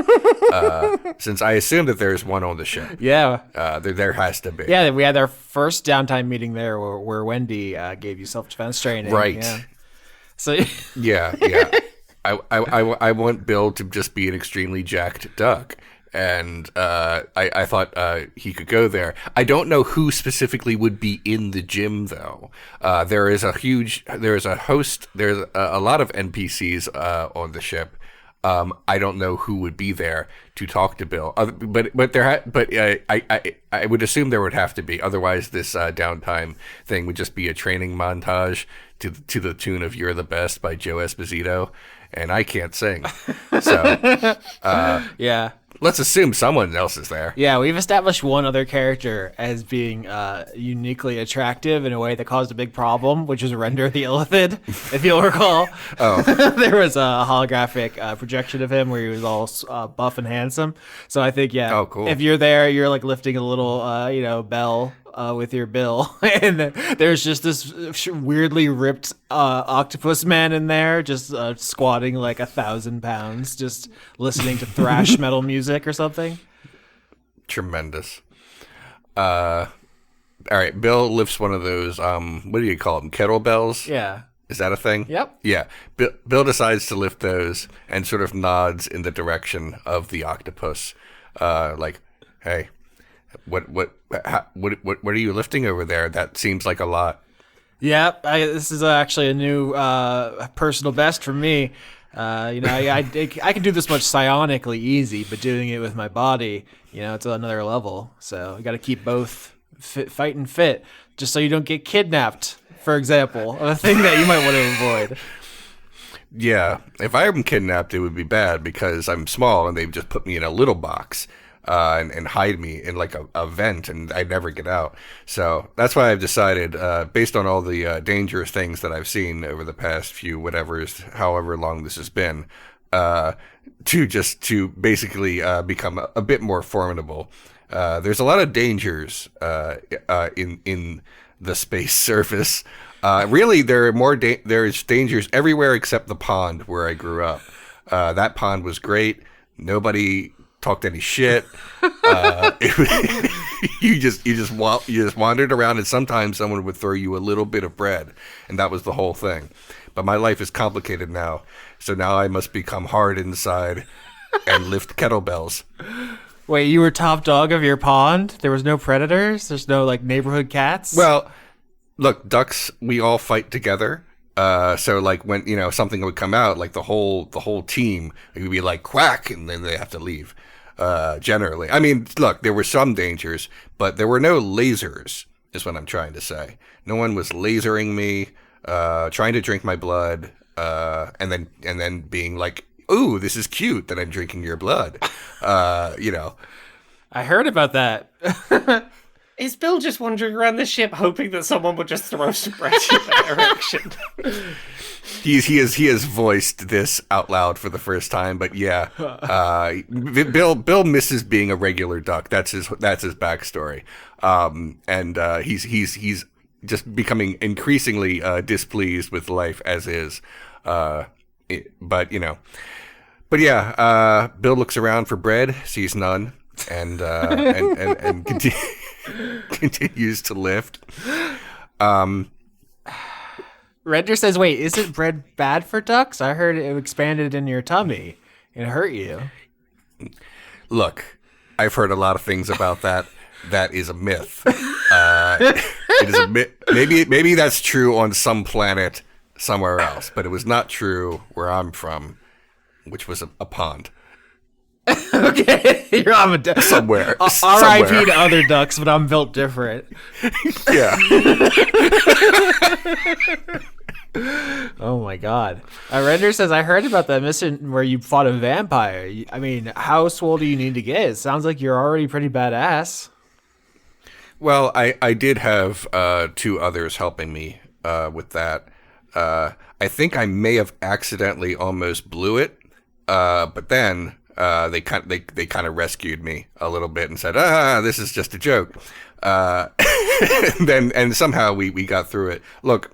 since I assume that there's one on the ship. Yeah. There has to be. Yeah, we had our first downtime meeting there where Wendy gave you self-defense training. Right. Yeah. So Yeah. I want Bill to just be an extremely jacked duck, and I thought he could go there. I don't know who specifically would be in the gym though. There's a lot of NPCs on the ship. I don't know who would be there to talk to Bill. I would assume there would have to be. Otherwise, this downtime thing would just be a training montage to the tune of "You're the Best" by Joe Esposito, and I can't sing. So yeah. let's assume someone else is there. Yeah, we've established one other character as being uniquely attractive in a way that caused a big problem, which is Render the Illithid, if you'll recall. Oh. There was a holographic projection of him where he was all buff and handsome. So I think, yeah, Oh, cool. if you're there, you're like lifting a little, bell with your bill. And then there's just this weirdly ripped octopus man in there, just squatting like 1,000 pounds, just listening to thrash metal music or something. Tremendous. All right, Bill lifts one of those, what do you call them, kettlebells? Yeah. Is that a thing? Yep. Yeah. Bill decides to lift those and sort of nods in the direction of the octopus, like, "Hey, what are you lifting over there? That seems like a lot." Yeah, this is actually a new personal best for me. I can do this much psionically easy, but doing it with my body, it's another level. So you got to keep both fighting fit, just so you don't get kidnapped, for example, a thing that you might want to avoid. Yeah, if I am kidnapped, it would be bad because I'm small and they just put me in a little box and hide me in like a vent, and I'd never get out. So that's why I've decided, based on all the dangerous things that I've seen over the past however long this has been, to basically become a bit more formidable. There's a lot of dangers in the space surface. Really, there's dangers everywhere except the pond where I grew up. That pond was great. Nobody talked any shit. You just wandered around, and sometimes someone would throw you a little bit of bread, and that was the whole thing. But my life is complicated now, so now I must become hard inside and lift kettlebells. Wait, you were top dog of your pond? There was no predators? There's no like neighborhood cats? Well, look, ducks, we all fight together. So like when something would come out, like the whole team, it would be like quack, and then they have to leave. Generally, I mean, look, there were some dangers, but there were no lasers, is what I'm trying to say. No one was lasering me, trying to drink my blood, and then being like, "Ooh, this is cute that I'm drinking your blood." I heard about that. Is Bill just wandering around the ship hoping that someone would just throw some bread in that direction? He has voiced this out loud for the first time, but yeah, Bill misses being a regular duck. That's his backstory, and he's just becoming increasingly displeased with life as is. But yeah, Bill looks around for bread, sees none, and continues to lift. Render says, "Wait, isn't bread bad for ducks? I heard it expanded in your tummy and hurt you." Look, I've heard a lot of things about that. That is a myth. It is a myth. Maybe that's true on some planet somewhere else, but it was not true where I'm from, which was a pond. Okay, you're on a duck. Somewhere. R.I.P. to other ducks, but I'm built different. Yeah. Oh my god. Render says, I heard about that mission where you fought a vampire. I mean, how swole do you need to get? It sounds like you're already pretty badass. Well, I did have 2 others helping me with that. I think I may have accidentally almost blew it, but then they kind of rescued me a little bit and said, this is just a joke. And somehow we got through it. Look,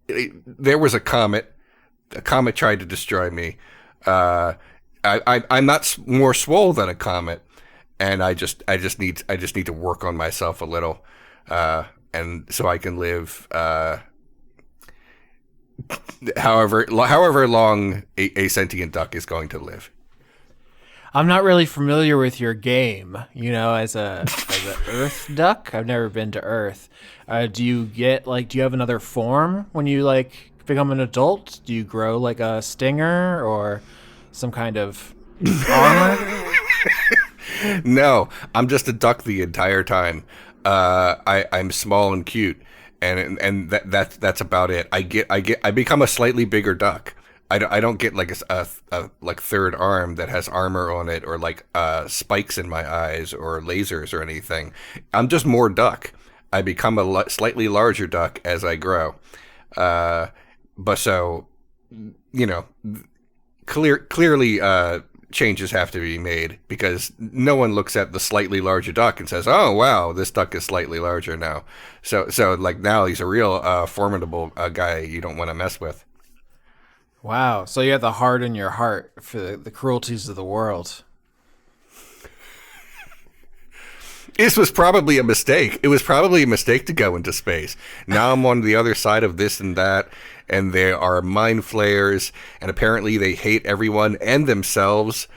there was a comet. A comet tried to destroy me. I'm not more swole than a comet, and I just need to work on myself a little, and so I can live however long a sentient duck is going to live. I'm not really familiar with your game, as a Earth duck. I've never been to Earth. Do you have another form when you become an adult? Do you grow like a stinger or some kind of armor? No, I'm just a duck the entire time. I'm small and cute, and that's about it. I become a slightly bigger duck. I don't get like a third arm that has armor on it, or spikes in my eyes or lasers or anything. I'm just more duck. I become a slightly larger duck as I grow. But so, clearly changes have to be made, because no one looks at the slightly larger duck and says, "Oh wow, this duck is slightly larger now." So now he's a real formidable guy you don't want to mess with. Wow. So you have the heart in your heart for the cruelties of the world. This was probably a mistake. It was probably a mistake to go into space. Now I'm on the other side of this and that, and there are mind flayers, and apparently they hate everyone and themselves.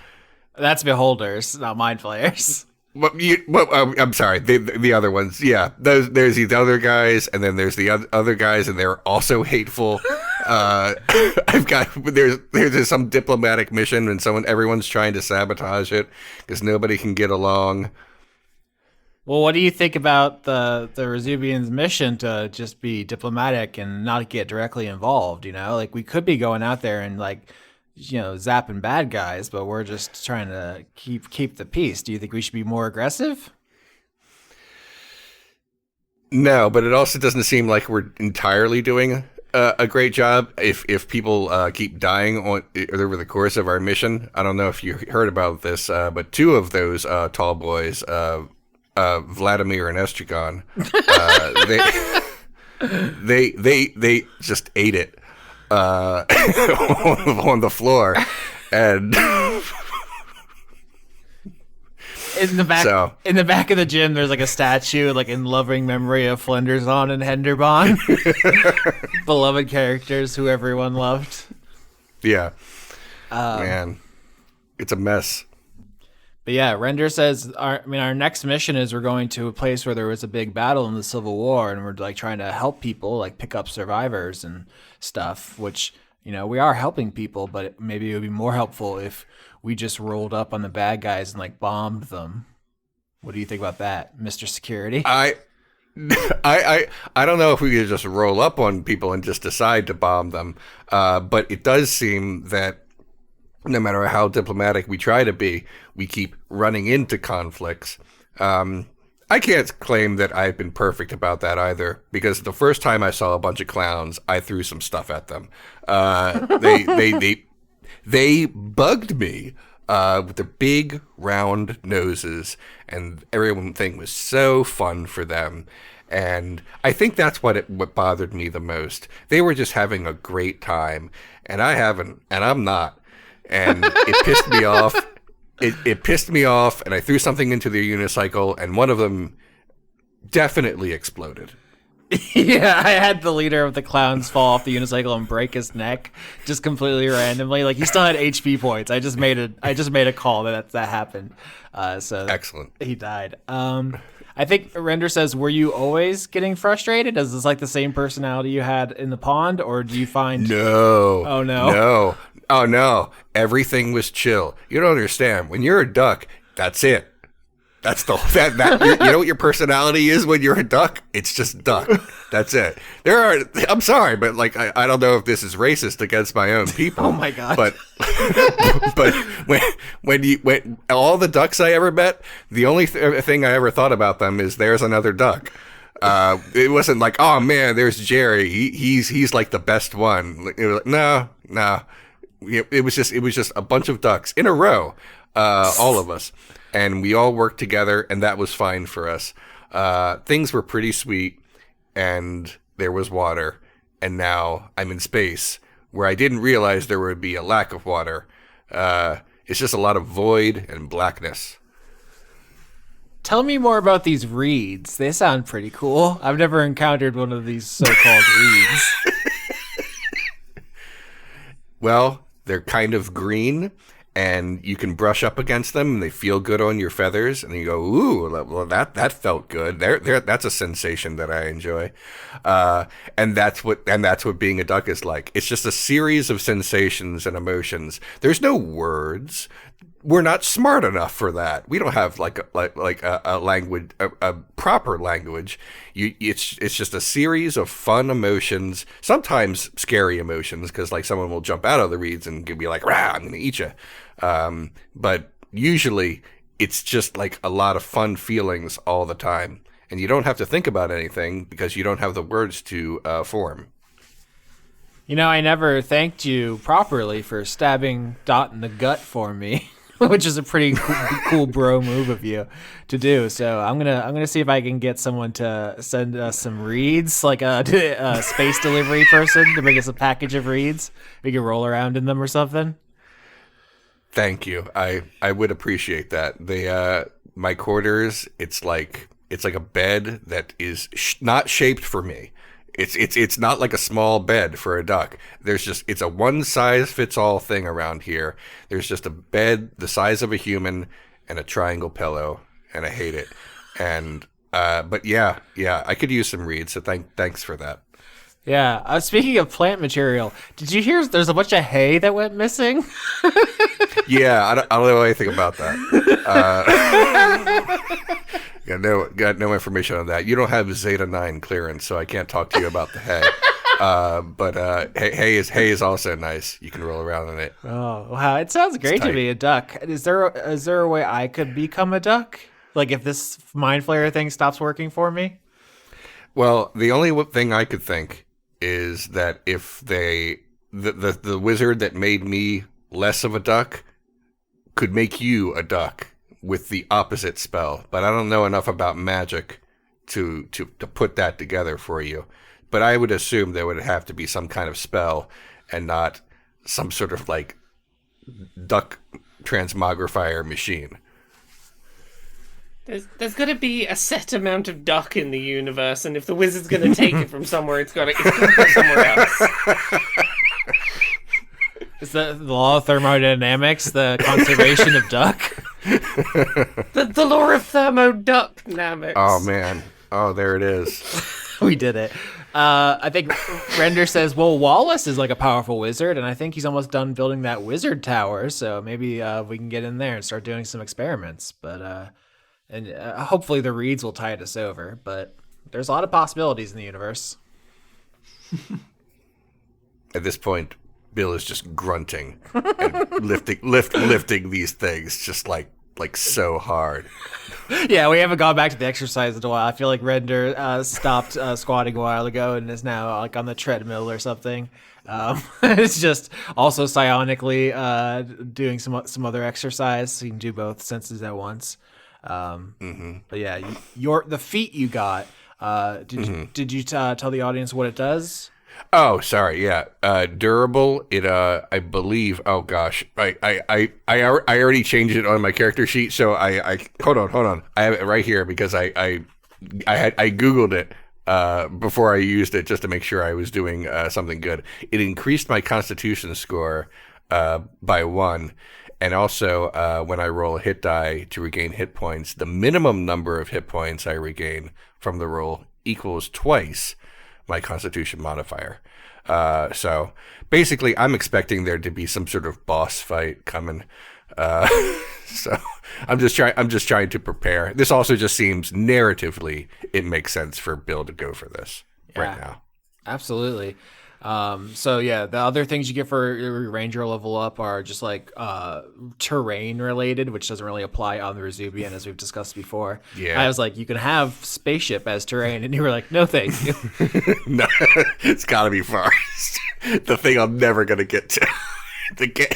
That's beholders, not mind flayers. I'm sorry, the other ones. Yeah, there's these other guys, and then there's the other guys, and they're also hateful. There's some diplomatic mission, and everyone's trying to sabotage it because nobody can get along. Well, what do you think about the Rezubians' mission to just be diplomatic and not get directly involved? We could be going out there and zapping bad guys, but we're just trying to keep the peace. Do you think we should be more aggressive? No, but it also doesn't seem like we're entirely doing a great job. If people keep dying over the course of our mission, I don't know if you heard about this, but 2 of those tall boys, Vladimir and Estragon, they just ate it on the floor, and in the back of the gym, there's a statue in loving memory of Flendersson and Henderbon, beloved characters who everyone loved. Yeah, man, it's a mess. But yeah, Render says, our next mission is we're going to a place where there was a big battle in the Civil War, and we're trying to help people, pick up survivors and stuff, which, we are helping people, but maybe it would be more helpful if we just rolled up on the bad guys and bombed them. What do you think about that, Mr. Security? I don't know if we could just roll up on people and just decide to bomb them, but it does seem that no matter how diplomatic we try to be, we keep running into conflicts. I can't claim that I've been perfect about that either, because the first time I saw a bunch of clowns, I threw some stuff at them. They bugged me with their big round noses, and everything was so fun for them. And I think that's what bothered me the most. They were just having a great time, and I'm not. And it pissed me off. It pissed me off, and I threw something into their unicycle, and one of them definitely exploded. Yeah, I had the leader of the clowns fall off the unicycle and break his neck, just completely randomly. He still had HP points. I just made a call that happened. So excellent. He died. I think Render says, were you always getting frustrated? Is this the same personality you had in the pond, or do you find... No. Oh, no? No. Oh, no. Everything was chill. You don't understand. When you're a duck, that's it. That's the you know what your personality is when you're a duck? It's just duck. That's it. I'm sorry, but like I don't know if this is racist against my own people. Oh my god. But when all the ducks I ever met, the only thing I ever thought about them is there's another duck. It wasn't like, oh man, there's Jerry. He's like the best one. It was like, no. It was just a bunch of ducks in a row, all of us. And we all worked together, and that was fine for us. Things were pretty sweet, and there was water. And now I'm in space, where I didn't realize there would be a lack of water. It's just a lot of void and blackness. Tell me more about these reeds. They sound pretty cool. I've never encountered one of these so-called reeds. Well, they're kind of green. And you can brush up against them, and they feel good on your feathers. And you go, ooh, well, that felt good. That's a sensation that I enjoy. And that's what being a duck is like. It's just a series of sensations and emotions. There's no words. We're not smart enough for that. We don't have like a language, a proper language. It's just a series of fun emotions, sometimes scary emotions, because like someone will jump out of the reeds and be like, "Rah, I'm going to eat you." But usually it's just like a lot of fun feelings all the time, and you don't have to think about anything because you don't have the words to form. You know, I never thanked you properly for stabbing Dot in the gut for me. Which is a pretty cool bro move of you to do. So I'm gonna see if I can get someone to send us some reeds, like a space delivery person, to bring us a package of reeds. We can roll around in them or something. Thank you. I would appreciate that. My quarters. It's like a bed that is not shaped for me. It's not like a small bed for a duck. It's a one size fits all thing around here. There's just a bed the size of a human and a triangle pillow, and I hate it. And but yeah, I could use some reeds. So thanks for that. Yeah. Speaking of plant material, did you hear? There's a bunch of hay that went missing. Yeah, I don't know anything about that. Got no information on that. You don't have Zeta 9 clearance, so I can't talk to you about the hay. But hay is also nice. You can roll around in it. Oh wow! It sounds great to be a duck. Is there a way I could become a duck? Like if this mind flayer thing stops working for me? Well, the only thing I could think is that if the wizard that made me less of a duck could make you a duck with the opposite spell, but I don't know enough about magic to put that together for you. But I would assume there would have to be some kind of spell and not some sort of like duck transmogrifier machine. There's got to be a set amount of duck in the universe, and if the wizard's going to take it from somewhere, it's got to go somewhere else. Is the law of thermodynamics the conservation of duck? The law of thermodynamics. Oh man! Oh, there it is. We did it. I think Render says, well, Wallace is like a powerful wizard, and I think he's almost done building that wizard tower, so maybe we can get in there and start doing some experiments. But hopefully the reeds will tide us over, but there's a lot of possibilities in the universe. At this point, Bill is just grunting and lifting these things just like so hard. Yeah, we haven't gone back to the exercise in a while. I feel like Render stopped squatting a while ago and is now like on the treadmill or something. It's just also psionically doing some other exercise, so you can do both senses at once. But yeah, the feat you got. Did you tell the audience what it does? Oh, sorry. Yeah, durable. It. I believe. Oh gosh. I already changed it on my character sheet. So I hold on. I have it right here because I googled it before I used it just to make sure I was doing something good. It increased my Constitution score by 1. And also, when I roll a hit die to regain hit points, the minimum number of hit points I regain from the roll equals twice my Constitution modifier. So basically, I'm expecting there to be some sort of boss fight coming. Uh, so I'm just trying to prepare. This also just seems narratively it makes sense for Bill to go for this right now. Absolutely. So yeah, the other things you get for your ranger level up are just like terrain related, which doesn't really apply on the Rezubian as we've discussed before. Yeah. I was like, you can have spaceship as terrain, and you were like, no, thank you. No, it's got to be forest. The thing I'm never gonna get to. The game.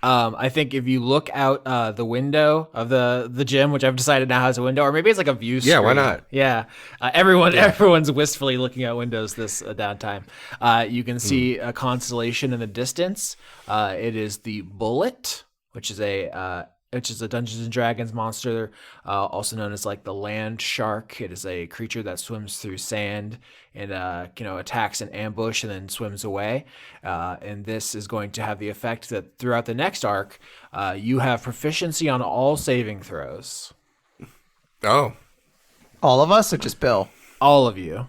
I think if you look out the window of the gym, which I've decided now has a window, or maybe it's like a view screen. Yeah, why not? Yeah, everyone's wistfully looking out windows this downtime. You can see a constellation in the distance. It is the Bullet, which is a Dungeons and Dragons monster, also known as like the land shark. It is a creature that swims through sand and attacks an ambush and then swims away. And this is going to have the effect that throughout the next arc, you have proficiency on all saving throws. Oh, All of us or just Bill? All of you.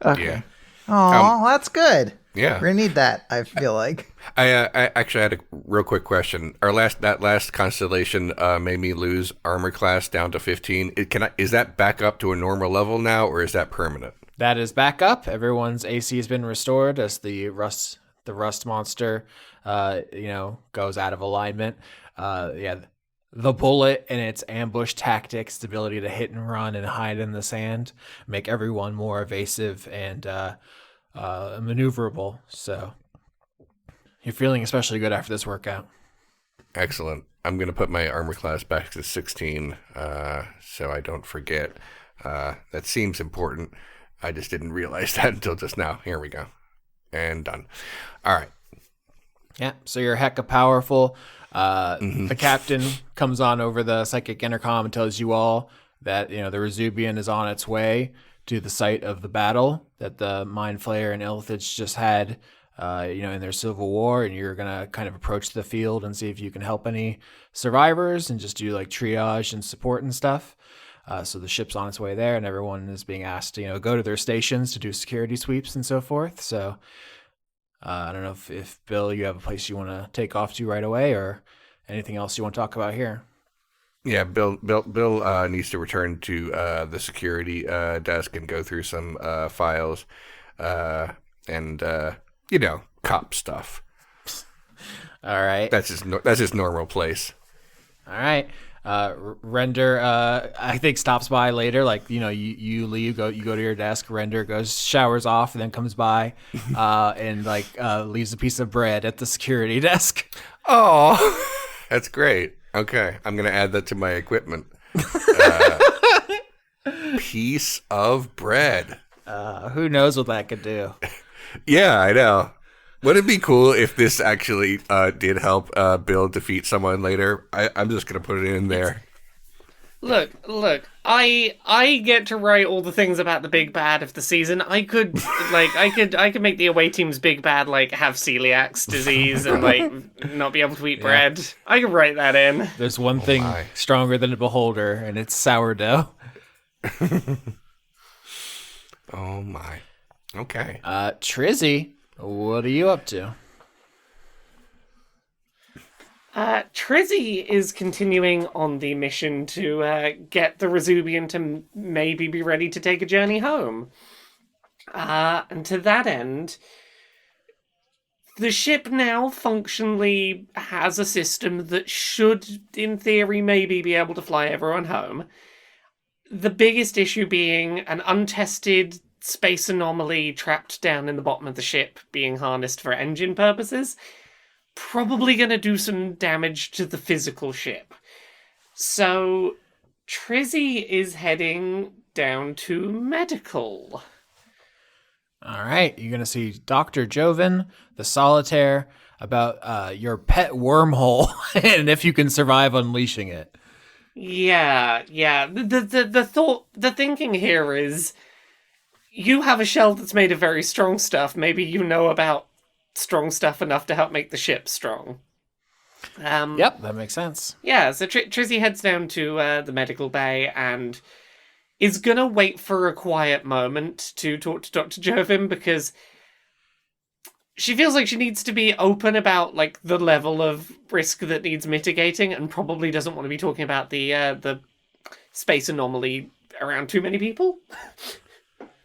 Okay. yeah. Oh, that's good. Yeah. We're gonna need that, I feel like. I actually had a real quick question. That last constellation made me lose armor class down to 15. Is that back up to a normal level now, or is that permanent? That is back up. Everyone's AC has been restored as the rust monster, goes out of alignment. The Bullet and its ambush tactics, the ability to hit and run and hide in the sand, make everyone more evasive and maneuverable. So you're feeling especially good after this workout. Excellent. I'm going to put my armor class back to 16 so I don't forget. That seems important. I just didn't realize that until just now. Here we go. And done. All right. Yeah, so you're hecka powerful. The captain comes on over the psychic intercom and tells you all that the Rezubian is on its way to the site of the battle that the Mind Flayer and Illithid just had in their civil war, and you're going to kind of approach the field and see if you can help any survivors and just do like triage and support and stuff. So the ship's on its way there, and everyone is being asked to go to their stations to do security sweeps and so forth. So I don't know if Bill, you have a place you want to take off to right away, or anything else you want to talk about here. Yeah, Bill needs to return to the security desk and go through some files and cop stuff. All right. That's his normal place. All right. Render, I think stops by later. Like you leave, you go to your desk. Render goes, showers off, and then comes by, and leaves a piece of bread at the security desk. Oh, that's great. Okay, I'm gonna add that to my equipment. Piece of bread. Who knows what that could do? Yeah, I know. Wouldn't it be cool if this actually did help Bill defeat someone later? I'm just gonna put it in there. Look, I get to write all the things about the big bad of the season. I could make the away team's big bad have celiac disease and not be able to eat bread. I could write that in. There's one thing stronger than a beholder, and it's sourdough. Oh my. Okay. Trizzy, what are you up to? Trizzy is continuing on the mission to get the Rezubian to maybe be ready to take a journey home. And to that end, the ship now functionally has a system that should, in theory, maybe be able to fly everyone home. The biggest issue being an untested space anomaly trapped down in the bottom of the ship being harnessed for engine purposes. Probably going to do some damage to the physical ship. So, Trizzy is heading down to medical. All right, you're going to see Dr. Joven, the Solitaire, about your pet wormhole and if you can survive unleashing it. Yeah. The thinking here is, you have a shell that's made of very strong stuff. Maybe you know about strong stuff enough to help make the ship strong. Yep, that makes sense. Yeah, so Trizzy heads down to the medical bay and is gonna wait for a quiet moment to talk to Dr. Jovin, because she feels like she needs to be open about like the level of risk that needs mitigating, and probably doesn't want to be talking about the space anomaly around too many people.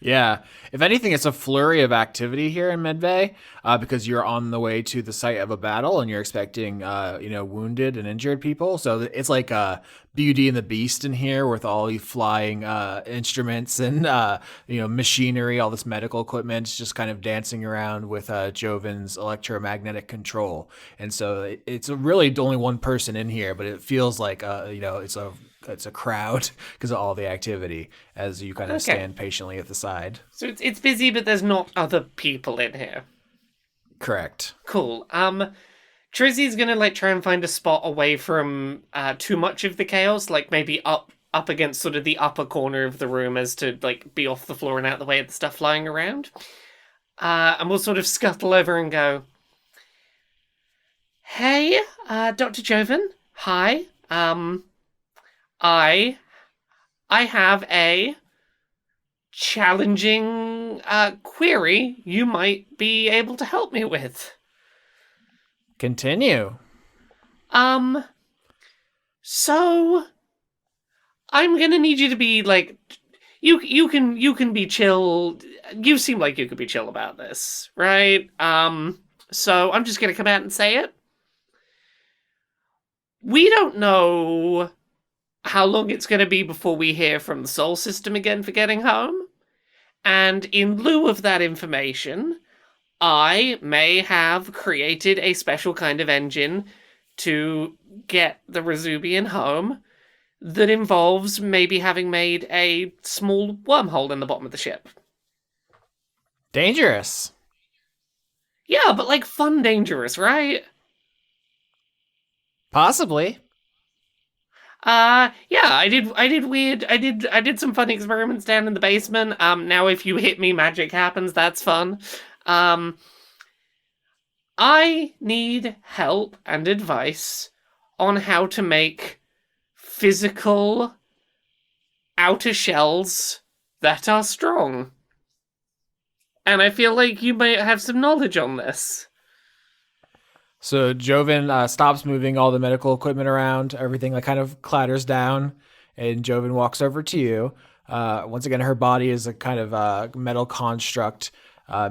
Yeah. If anything, it's a flurry of activity here in Medbay because you're on the way to the site of a battle and you're expecting, wounded and injured people. So it's like Beauty and the Beast in here with all these flying instruments and, machinery, all this medical equipment just kind of dancing around with Joven's electromagnetic control. And so it's really only one person in here, but it feels like, it's a crowd because of all the activity as you kind of stand patiently at the side. So it's busy, but there's not other people in here. Correct. Cool. Trizzy's gonna like try and find a spot away from too much of the chaos, like maybe up against sort of the upper corner of the room as to like be off the floor and out the way of the stuff flying around. And we'll sort of scuttle over and go, "Hey, Dr. Joven, hi. I have a challenging query you might be able to help me with." Continue. So I'm gonna need you to be like, you can be chill. You seem like you could be chill about this, right? So I'm just gonna come out and say it. We don't know how long it's going to be before we hear from the Sol System again for getting home. And in lieu of that information, I may have created a special kind of engine to get the Rezubian home that involves maybe having made a small wormhole in the bottom of the ship. Dangerous. Yeah, but like fun dangerous, right? Possibly. I did some fun experiments down in the basement. Now if you hit me, magic happens, that's fun. I need help and advice on how to make physical outer shells that are strong. And I feel like you might have some knowledge on this. So Joven stops moving all the medical equipment around. Everything like kind of clatters down, and Joven walks over to you. Once again, her body is a kind of metal construct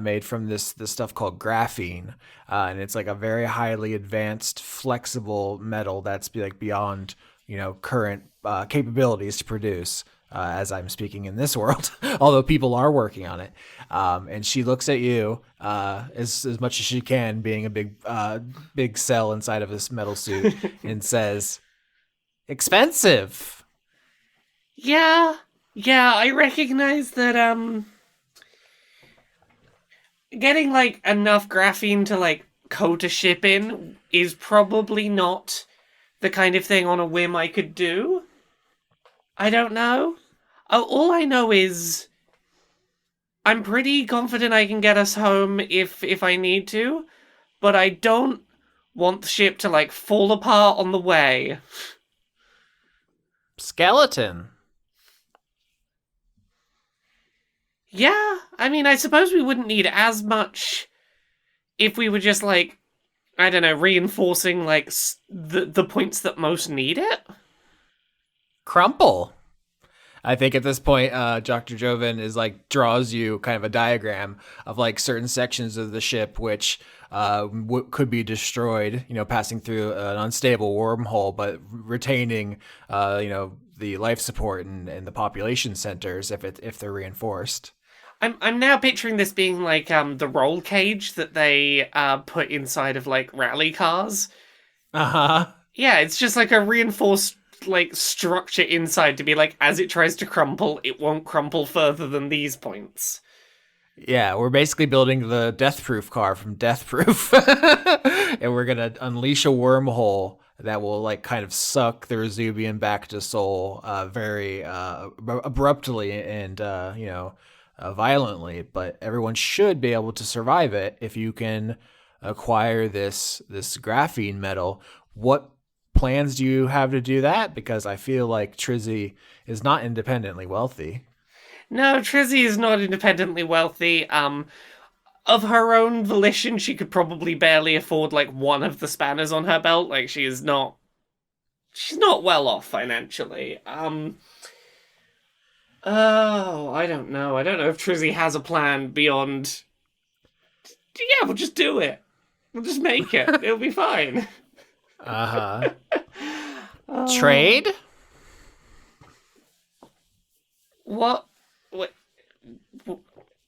made from this stuff called graphene, and it's like a very highly advanced, flexible metal that's like beyond current capabilities to produce. As I'm speaking in this world, although people are working on it. And she looks at you as much as she can, being a big cell inside of this metal suit, and says, "Expensive." Yeah, I recognize that, getting, like, enough graphene to, like, coat a ship in is probably not the kind of thing on a whim I could do. I don't know. All I know is I'm pretty confident I can get us home if I need to, but I don't want the ship to, like, fall apart on the way. Skeleton. Yeah, I mean, I suppose we wouldn't need as much if we were just, like, I don't know, reinforcing, like, the points that most need it. Crumple. I think at this point, Dr. Joven is like draws you kind of a diagram of like certain sections of the ship which could be destroyed, passing through an unstable wormhole, but retaining, the life support and the population centers if they're reinforced. I'm now picturing this being like the roll cage that they put inside of like rally cars. Yeah, it's just like a reinforced like structure inside to be like, as it tries to crumple, it won't crumple further than these points. Yeah, we're basically building the Death Proof car from Death Proof. And we're gonna unleash a wormhole that will like kind of suck the Rezubian back to Sol very abruptly and violently, but everyone should be able to survive it if you can acquire this graphene metal. What plans do you have to do that? Because I feel like Trizzy is not independently wealthy. No, Trizzy is not independently wealthy. of her own volition, she could probably barely afford, like, one of the spanners on her belt. Like, she's not well off financially. Oh, I don't know. I don't know if Trizzy has a plan beyond... Yeah, we'll just do it. We'll just make it. It'll be fine. Uh-huh. Trade? What?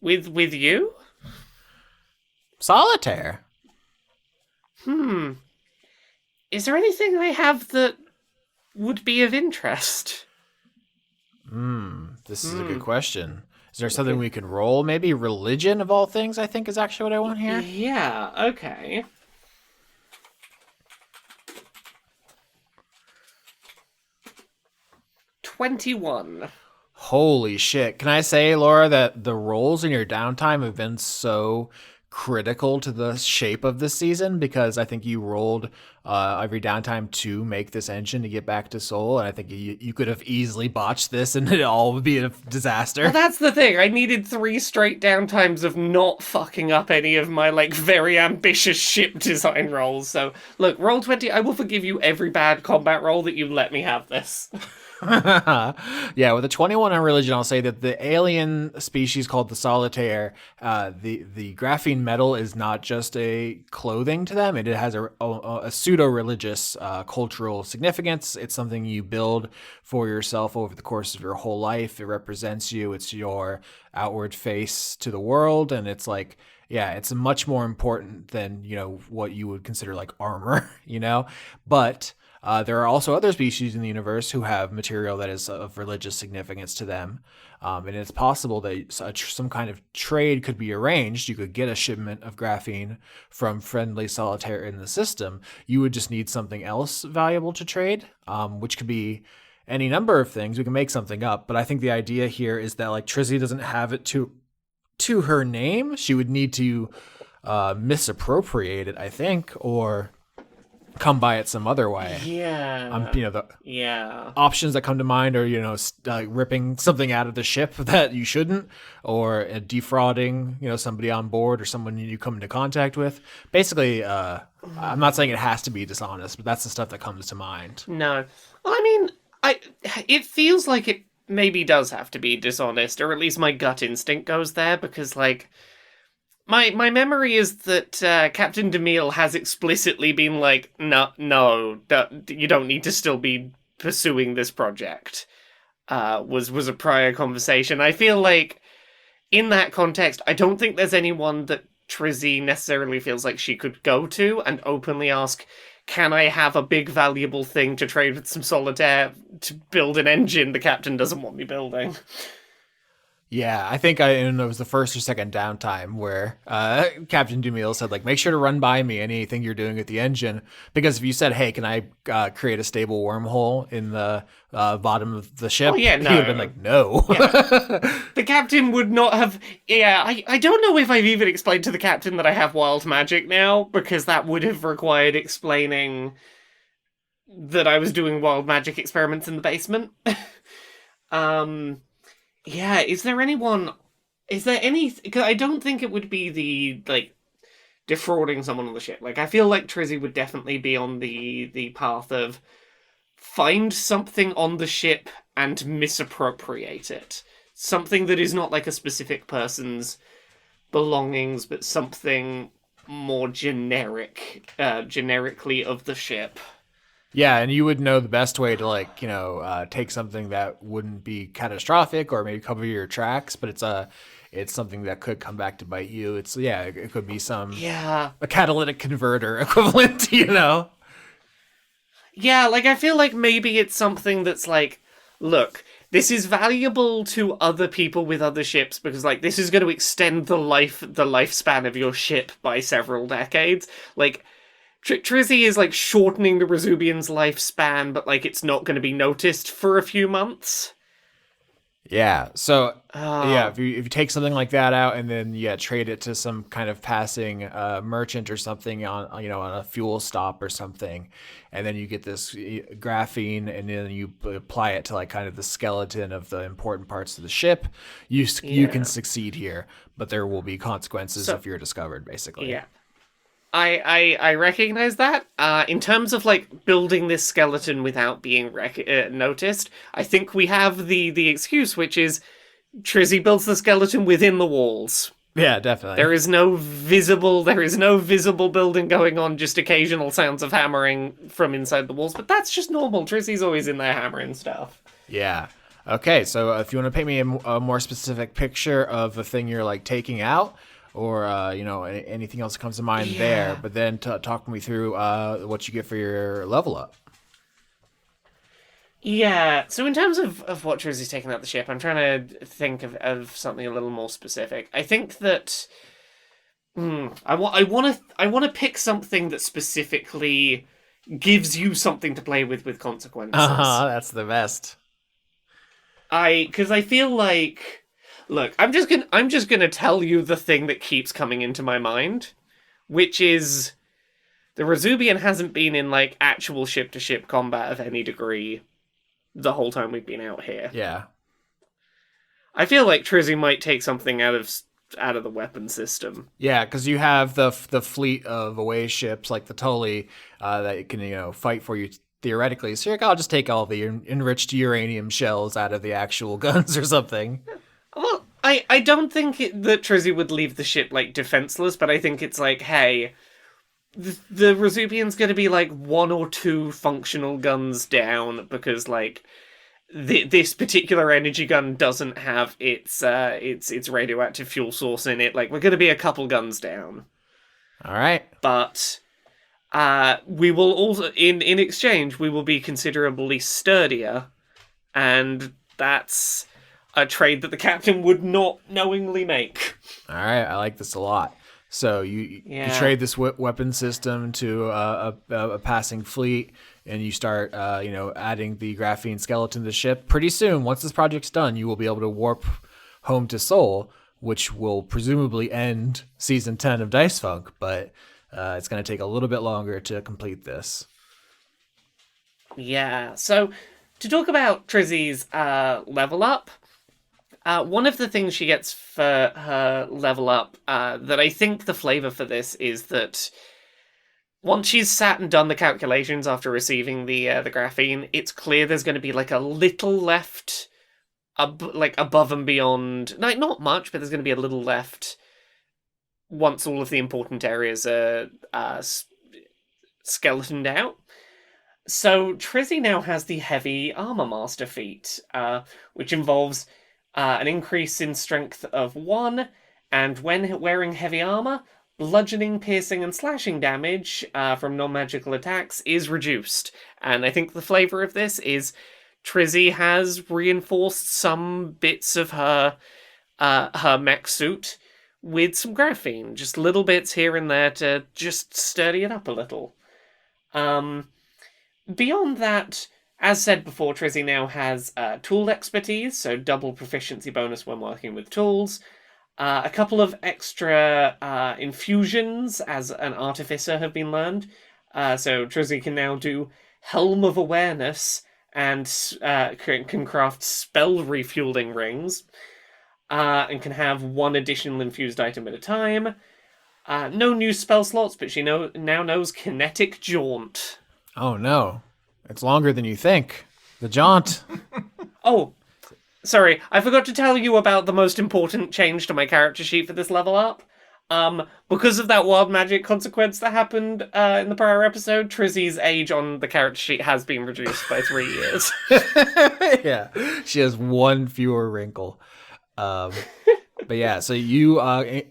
With you? Solitaire. Is there anything I have that would be of interest? This is a good question. Is there something we can roll? Maybe religion of all things, I think, is actually what I want here. Yeah, okay. $21. Holy shit. Can I say, Laura, that the rolls in your downtime have been so critical to the shape of this season, because I think you rolled every downtime to make this engine to get back to Soul, and I think you could have easily botched this and it all would be a disaster. Well, that's the thing. I needed 3 straight downtimes of not fucking up any of my, like, very ambitious ship design rolls. So, look, roll 20, I will forgive you every bad combat roll that you let me have this. Yeah, with a 21 on religion, I'll say that the alien species called the Solitaire, the graphene metal is not just a clothing to them. It has a pseudo-religious cultural significance. It's something you build for yourself over the course of your whole life. It represents you. It's your outward face to the world, and it's like, yeah, it's much more important than, what you would consider like armor, but... there are also other species in the universe who have material that is of religious significance to them. And it's possible that some kind of trade could be arranged. You could get a shipment of graphene from friendly Solitaire in the system. You would just need something else valuable to trade, which could be any number of things. We can make something up. But I think the idea here is that, like, Trizzy doesn't have it to her name. She would need to misappropriate it, I think, or... come by it some other way. Yeah. The options that come to mind are, ripping something out of the ship that you shouldn't, or defrauding, somebody on board or someone you come into contact with. Basically, I'm not saying it has to be dishonest, but that's the stuff that comes to mind. No. Well, I mean, it feels like it maybe does have to be dishonest, or at least my gut instinct goes there, because, like, My memory is that Captain DeMille has explicitly been like, no, you don't need to still be pursuing this project. Was a prior conversation. I feel like, in that context, I don't think there's anyone that Trizzy necessarily feels like she could go to and openly ask, can I have a big valuable thing to trade with some Solitaire to build an engine the captain doesn't want me building? Yeah, I think it was the first or second downtime where Captain DeMille said, like, make sure to run by me anything you're doing with the engine. Because if you said, hey, can I create a stable wormhole in the bottom of the ship? Oh, yeah, no. He would have been like, no. Yeah. The captain would not have... Yeah, I don't know if I've even explained to the captain that I have wild magic now, because that would have required explaining that I was doing wild magic experiments in the basement. Yeah, is there any... Because I don't think it would be the, like, defrauding someone on the ship. Like, I feel like Trizzy would definitely be on the path of find something on the ship and misappropriate it. Something that is not, like, a specific person's belongings, but something more generically of the ship. Yeah, and you would know the best way to, like, take something that wouldn't be catastrophic or maybe cover your tracks, but it's something that could come back to bite you. It could be a catalytic converter equivalent, Yeah, like, I feel like maybe it's something that's like, look, this is valuable to other people with other ships because, like, this is going to extend the lifespan of your ship by several decades. Like, Trizzy is, like, shortening the Rezubian's lifespan, but, like, it's not going to be noticed for a few months. Yeah. So yeah, Oh, if you take something like that out and then trade it to some kind of passing merchant or something on on a fuel stop or something, and then you get this graphene, and then you apply it to like kind of the skeleton of the important parts of the ship, you can yeah. succeed here, but there will be consequences So, if you're discovered, basically. yeah. I recognize that. In terms of like building this skeleton without being noticed, I think we have the excuse, which is Trizzy builds the skeleton within the walls. Yeah, definitely. There is no visible building going on, just occasional sounds of hammering from inside the walls, but that's just normal. Trizzy's always in there hammering stuff. Yeah. Okay, so if you want to paint me a more specific picture of the thing you're like taking out, or anything else that comes to mind there, but then talk me through what you get for your level up. Yeah, so in terms of what Trizzy's taking out the ship, I'm trying to think of something a little more specific. I think that I want to pick something that specifically gives you something to play with consequences. That's the best. Because I feel like, look, I'm just gonna tell you the thing that keeps coming into my mind, which is the Rezubian hasn't been in like actual ship to ship combat of any degree the whole time we've been out here. Yeah. I feel like Trizzy might take something out of the weapon system. Yeah, because you have the fleet of away ships like the Tully that can fight for you theoretically. So you're like, I'll just take all the enriched uranium shells out of the actual guns or something. Well, I don't think that Trizzy would leave the ship like defenseless, but I think it's like, hey, the Rezubian's going to be like one or two functional guns down because like this particular energy gun doesn't have its radioactive fuel source in it. Like we're going to be a couple guns down. All right. But we will also in exchange we will be considerably sturdier, and that's a trade that the captain would not knowingly make. All right, I like this a lot. So you trade this weapon system to a passing fleet, and you start adding the graphene skeleton to the ship. Pretty soon, once this project's done, you will be able to warp home to Seoul, which will presumably end season 10 of Dice Funk, but it's going to take a little bit longer to complete this. Yeah. So to talk about Trizzy's level up. One of the things she gets for her level up, that I think the flavor for this is that once she's sat and done the calculations after receiving the graphene, it's clear there's going to be like a little left, like above and beyond. Like not much, but there's going to be a little left once all of the important areas are skeletoned out. So Trizzy now has the Heavy Armor Master feat, which involves an increase in strength of 1, and when wearing heavy armor, bludgeoning, piercing, and slashing damage from non-magical attacks is reduced. And I think the flavor of this is Trizzy has reinforced some bits of her mech suit with some graphene, just little bits here and there to just sturdy it up a little. Beyond that, as said before, Trizzy now has tool expertise, so double proficiency bonus when working with tools. A couple of extra infusions as an artificer have been learned. So Trizzy can now do Helm of Awareness and can craft spell refueling rings. And can have one additional infused item at a time. No new spell slots, but she now knows Kinetic Jaunt. Oh no. It's longer than you think. The jaunt. Oh, sorry. I forgot to tell you about the most important change to my character sheet for this level up. Because of that wild magic consequence that happened in the prior episode, Trizzy's age on the character sheet has been reduced by 3 years. Yeah. She has one fewer wrinkle. But yeah, so you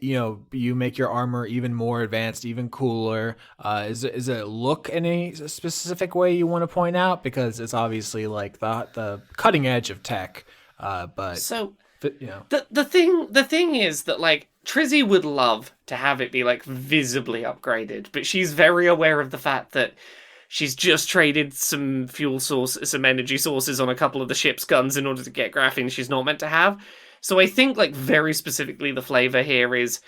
you make your armor even more advanced, even cooler. Is it look any specific way you want to point out? Because it's obviously like the cutting edge of tech. But so the thing is that like Trizzy would love to have it be like visibly upgraded, but she's very aware of the fact that She's just traded some some energy sources on a couple of the ship's guns in order to get graphene she's not meant to have. So I think, like, very specifically the flavor here is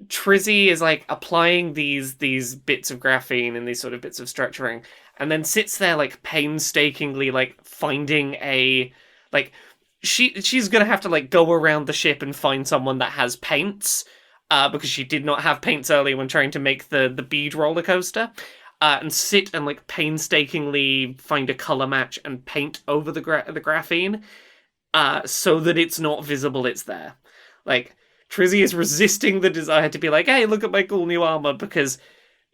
Trizzy is, like, applying these bits of graphene and these sort of bits of structuring, and then sits there, like, painstakingly, like, finding a, like, she's gonna have to, like, go around the ship and find someone that has paints, because she did not have paints earlier when trying to make the bead roller coaster. And sit and, like, painstakingly find a color match and paint over the graphene, so that it's not visible it's there. Like, Trizzy is resisting the desire to be like, hey, look at my cool new armor, because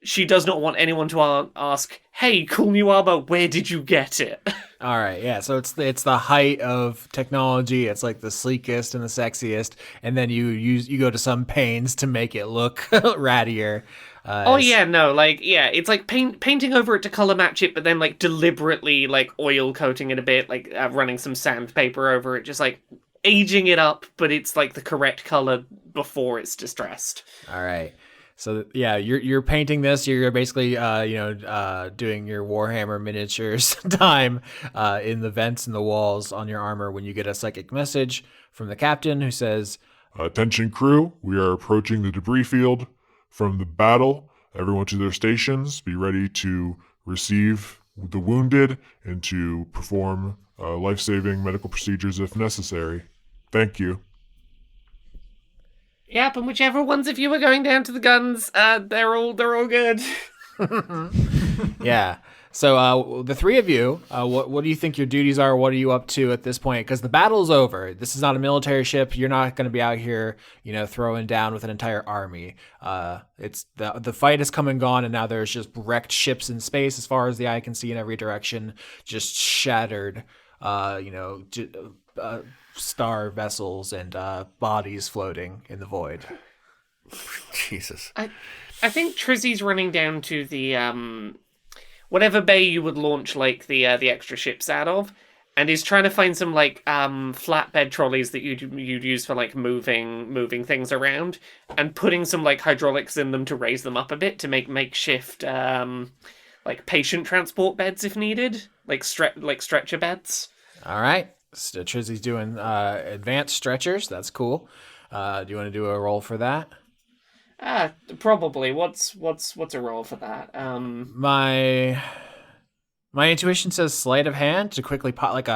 she does not want anyone to ask, hey, cool new armor, where did you get it? All right, yeah. So it's the height of technology. It's like the sleekest and the sexiest, and then you go to some pains to make it look rattier. It's like painting over it to color match it, but then, like, deliberately, like, oil coating it a bit, like, running some sandpaper over it, just, like, aging it up, but it's, like, the correct color before it's distressed. All right. So yeah, you're painting this. You're basically doing your Warhammer miniatures time in the vents and the walls on your armor when you get a psychic message from the captain who says, Attention crew, we are approaching the debris field from the battle. Everyone to their stations. Be ready to receive the wounded and to perform life-saving medical procedures if necessary. Thank you. Yep, and whichever ones of you are going down to the guns, they're all good. Yeah. So the three of you, what do you think your duties are? What are you up to at this point? Because the battle's over. This is not a military ship. You're not going to be out here, throwing down with an entire army. It's the fight has come and gone, and now there's just wrecked ships in space as far as the eye can see in every direction, just shattered, star vessels and bodies floating in the void. Jesus. I think Trizzy's running down to the whatever bay you would launch, like, the extra ships out of, and is trying to find some, like, flatbed trolleys that you'd use for, like, moving things around, and putting some, like, hydraulics in them to raise them up a bit to make makeshift like, patient transport beds if needed, like stretcher beds. All right. So Trizzy's doing advanced stretchers. That's cool. Do you want to do a roll for that? Probably. What's a roll for that? My intuition says sleight of hand to quickly pop, like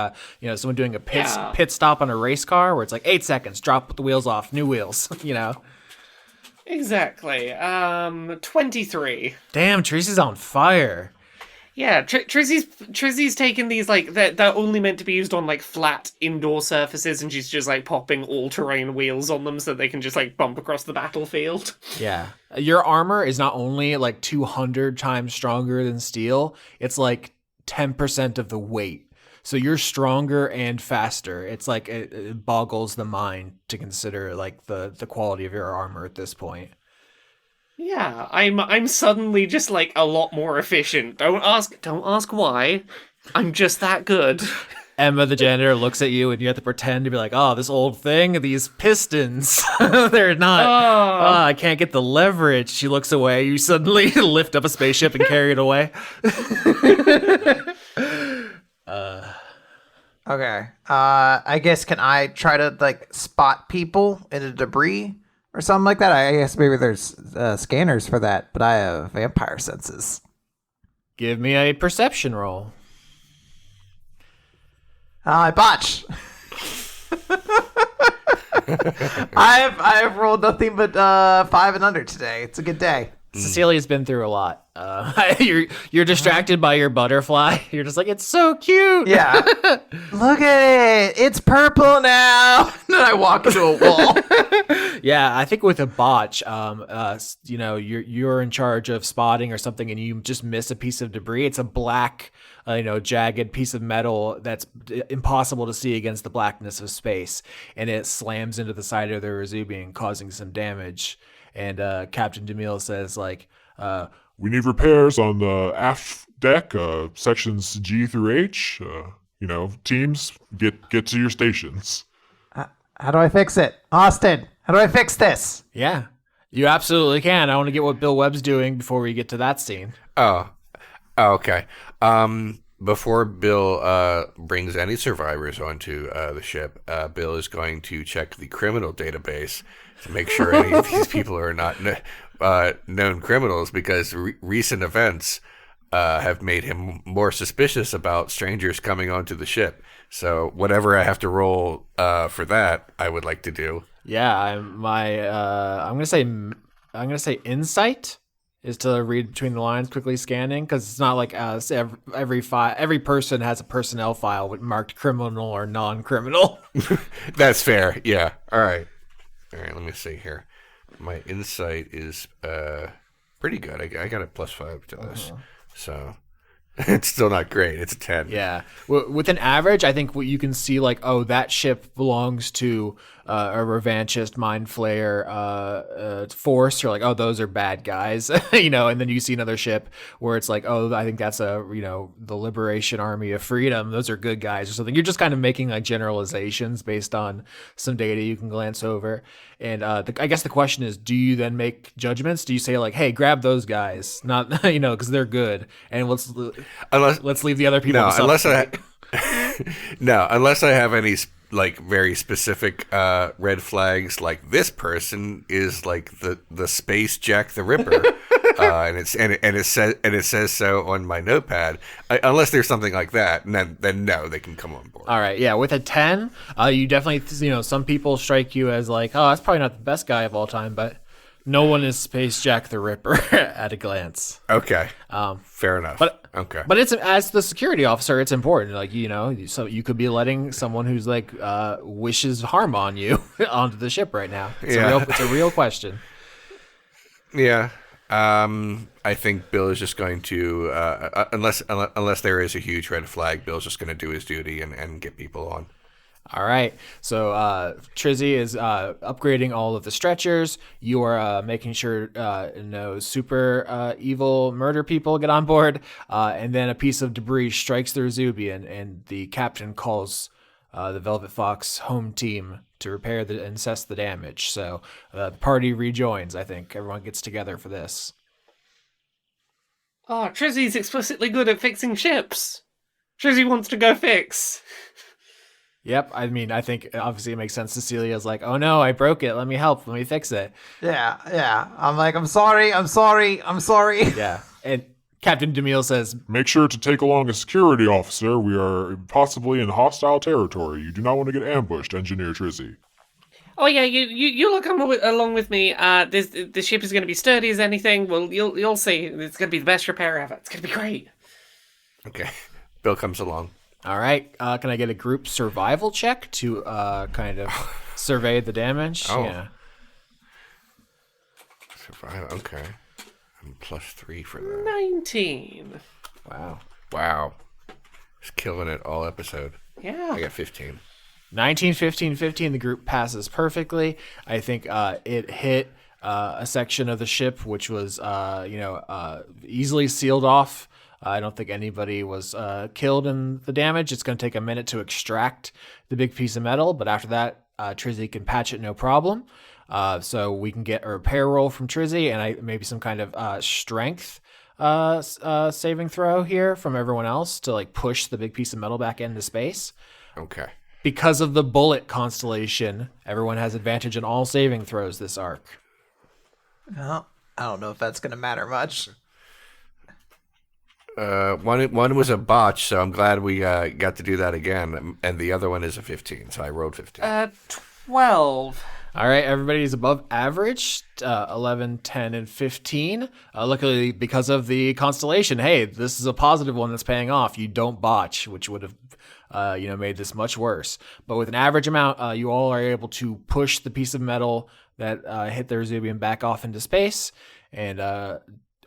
someone doing a pit stop on a race car where it's like 8 seconds, drop the wheels off, new wheels. Exactly. 23. Damn, Trizzy's on fire. Yeah, Trizzy's taken these, like, they're only meant to be used on, like, flat indoor surfaces, and she's just, like, popping all-terrain wheels on them so they can just, like, bump across the battlefield. Yeah. Your armor is not only, like, 200 times stronger than steel, it's, like, 10% of the weight. So you're stronger and faster. It's, like, it boggles the mind to consider, like, the quality of your armor at this point. Yeah, I'm suddenly just, like, a lot more efficient. Don't ask why. I'm just that good. Emma, the janitor, looks at you and you have to pretend to be like, oh, this old thing, these pistons, they're not, I can't get the leverage. She looks away. You suddenly lift up a spaceship and carry it away. Okay. I guess, can I try to, like, spot people in the debris or something like that? I guess maybe there's scanners for that, but I have vampire senses. Give me a perception roll. I botch. I've rolled nothing but 5 and under today. It's a good day. Cecilia's been through a lot. You're distracted by your butterfly. You're just like, it's so cute. Yeah. Look at it. It's purple now. Then I walk into a wall. Yeah, I think with a botch, you're in charge of spotting or something, and you just miss a piece of debris. It's a black, jagged piece of metal that's impossible to see against the blackness of space, and it slams into the side of the Razubian, causing some damage. And Captain DeMille says, like, we need repairs on the aft deck, sections G through H. Teams, get to your stations. How do I fix it? Austin, how do I fix this? Yeah, you absolutely can. I want to get what Bill Webb's doing before we get to that scene. Oh, Oh, okay. Before Bill brings any survivors onto the ship, Bill is going to check the criminal database to make sure any of these people are not known criminals, because recent events have made him more suspicious about strangers coming onto the ship. So whatever I have to roll for that, I would like to do. Yeah, I'm gonna say insight is to read between the lines, quickly scanning, because it's not like every person has a personnel file with marked criminal or non-criminal. That's fair. Yeah. All right. Let me see here. My insight is pretty good. I got a +5 to this, so it's still not great. It's a 10. Yeah, with an average, I think what you can see, like, oh, that ship belongs to a revanchist, mind flayer force. You're like, oh, those are bad guys, and then you see another ship where it's like, oh, I think that's the Liberation Army of Freedom. Those are good guys or something. You're just kind of making like generalizations based on some data you can glance over. And I guess the question is, do you then make judgments? Do you say like, hey, grab those guys, not because they're good, and let's leave the other people? No, unless I have any like very specific red flags, like this person is like the space Jack the Ripper, and it says so on my notepad. Unless there's something like that, and then no, they can come on board. All right, yeah. With a 10, you definitely some people strike you as like, oh, that's probably not the best guy of all time, but no one is Space Jack the Ripper at a glance. Okay. Fair enough. Okay. But it's, as the security officer, it's important. Like, so you could be letting someone who's like wishes harm on you onto the ship right now. It's a real question. Yeah. I think Bill is just going to unless there is a huge red flag, Bill's just going to do his duty and get people on. All right. So Trizzy is upgrading all of the stretchers. You are making sure no super evil murder people get on board. And then a piece of debris strikes the Rezubian, and the captain calls the Velvet Fox home team to repair and assess the damage. So the party rejoins, I think. Everyone gets together for this. Oh, Trizzy's explicitly good at fixing ships. Trizzy wants to go fix. Yep, I mean, I think obviously it makes sense. Cecilia's like, oh no, I broke it. Let me help. Let me fix it. Yeah. I'm like, I'm sorry. Yeah, and Captain DeMille says, make sure to take along a security officer. We are possibly in hostile territory. You do not want to get ambushed, Engineer Trizzy. Oh yeah, you'll come along with me. The ship is going to be sturdy as anything. Well, you'll see. It's going to be the best repair ever. It's going to be great. Okay, Bill comes along. all right, can I get a group survival check to kind of survey the damage? Oh. Yeah. Survival, okay. I'm +3 for that. 19. Wow. He's killing it all episode. Yeah. I got 15. 19, 15, 15. The group passes perfectly. I think it hit a section of the ship which was, easily sealed off. I don't think anybody was killed in the damage. It's going to take a minute to extract the big piece of metal, but after that, Trizzy can patch it no problem. So we can get a repair roll from Trizzy and maybe some kind of strength saving throw here from everyone else to like push the big piece of metal back into space. Okay. Because of the bullet constellation, everyone has advantage in all saving throws this arc. Well, I don't know if that's going to matter much. One was a botch, so I'm glad we got to do that again. And the other one is a 15, so I rolled 15. 12. All right, everybody's above average, 11, 10, and 15. Luckily, because of the constellation, hey, this is a positive one that's paying off. You don't botch, which would have made this much worse. But with an average amount, you all are able to push the piece of metal that hit the Rezubian back off into space. And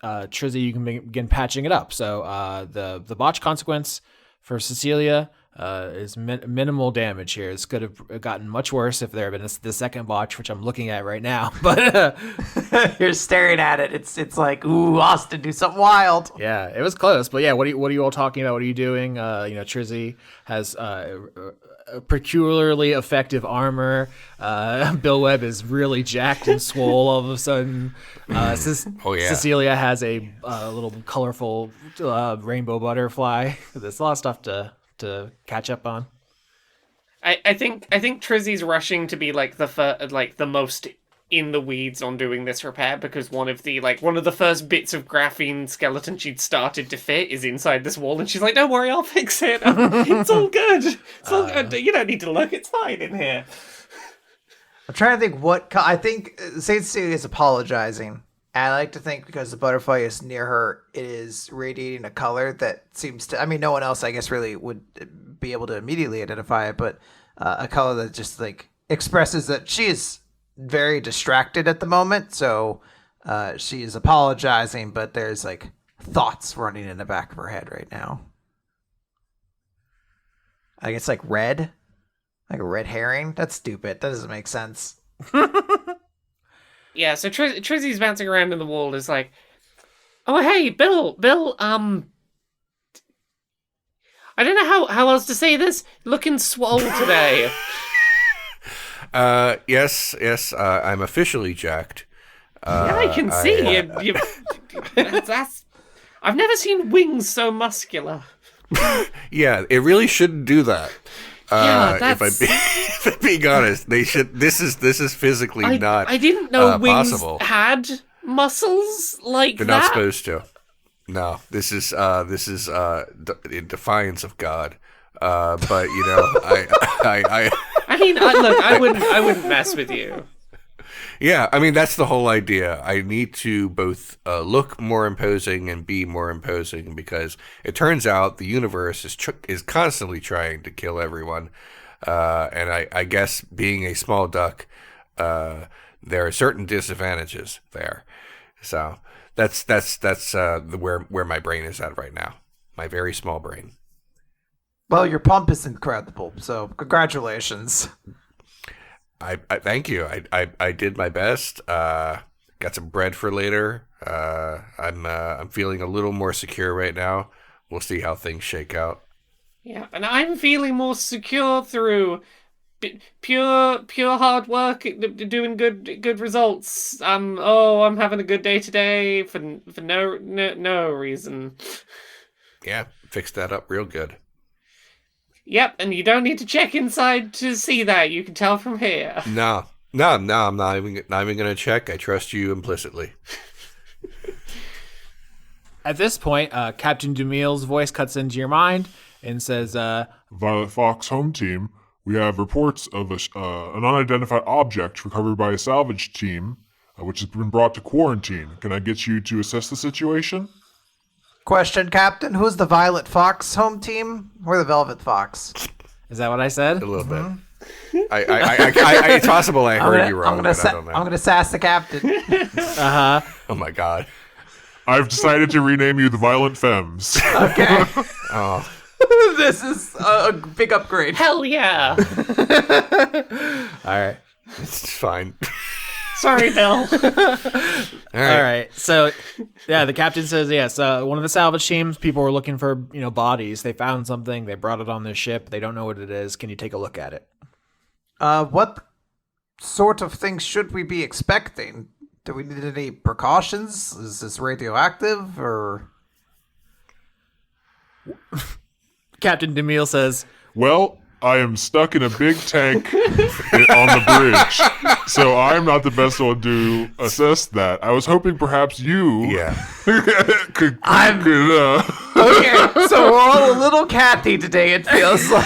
Trizzy, you can begin patching it up. So the botch consequence for Cecilia, is minimal damage here. This could have gotten much worse if there had been the second botch, which I'm looking at right now. But you're staring at it. It's like, ooh, Austin, do something wild. yeah, it was close. But yeah, what are you all talking about? What are you doing? Trizzy has peculiarly effective armor. Bill Webb is really jacked and swole all of a sudden. Cecilia has a little colorful rainbow butterfly. There's a lot of stuff to catch up on. I think Trizzy's rushing to be like the most in the weeds on doing this repair, because one of the first bits of graphene skeleton she'd started to fit is inside this wall, and she's like, "Don't worry, I'll fix it. It's all good. It's all good. You don't need to look. It's fine in here." I'm trying to think I think Saint Cecilia is apologizing. And I like to think because the butterfly is near her, it is radiating a color that seems to, I mean, no one else, I guess, really would be able to immediately identify it, but a color that just like expresses that she is very distracted at the moment. So she is apologizing, but there's like thoughts running in the back of her head right now. I guess like red, like a red herring. That's stupid. That doesn't make sense. Yeah, so Trizzy's bouncing around in the wall is like, "Oh, hey, Bill, I don't know how else to say this. Looking swole today." Yes, I'm officially jacked. Yeah, I can see you. That's. I've never seen wings so muscular. Yeah, it really shouldn't do that. If I'm being honest, they should. This is physically not. I didn't know wings possible. had muscles like They're that. not supposed to. No, this is in defiance of God. But you know, I mean, look, I wouldn't mess with you. Yeah, I mean, that's the whole idea. I need to both look more imposing and be more imposing, because it turns out the universe is constantly trying to kill everyone. And I guess being a small duck, there are certain disadvantages there. So that's where my brain is at right now. My very small brain. Well, your pump is incredible, so congratulations. I thank you. I did my best. Got some bread for later. I'm feeling a little more secure right now. We'll see how things shake out. Yeah, and I'm feeling more secure through pure hard work, doing good results. I'm having a good day today for no reason. Yeah, fixed that up real good. Yep, and you don't need to check inside to see that. You can tell from here. No, I'm not even gonna check. I trust you implicitly. At this point, Captain Dumille's voice cuts into your mind and says, Violet Fox home team, we have reports of an unidentified object recovered by a salvage team, which has been brought to quarantine. Can I get you to assess the situation? Question, Captain. Who's the Violet Fox home team? We're the Velvet Fox. is that what I said? A little bit. It's possible I heard you wrong. I'm gonna sass the captain. Oh my god. I've decided to rename you the Violent Femmes. Okay. Oh. This is a big upgrade. Hell yeah! All right. It's fine. Sorry, Bill. All right. So, yeah, the captain says, yes, one of the salvage teams, people were looking for, bodies. They found something. They brought it on their ship. They don't know what it is. Can you take a look at it? What sort of things should we be expecting? Do we need any precautions? Is this radioactive or? Captain DeMille says, Well, I am stuck in a big tank on the bridge, so I'm not the best one to assess that. I was hoping perhaps you could Okay, so we're all a little catty today, it feels like.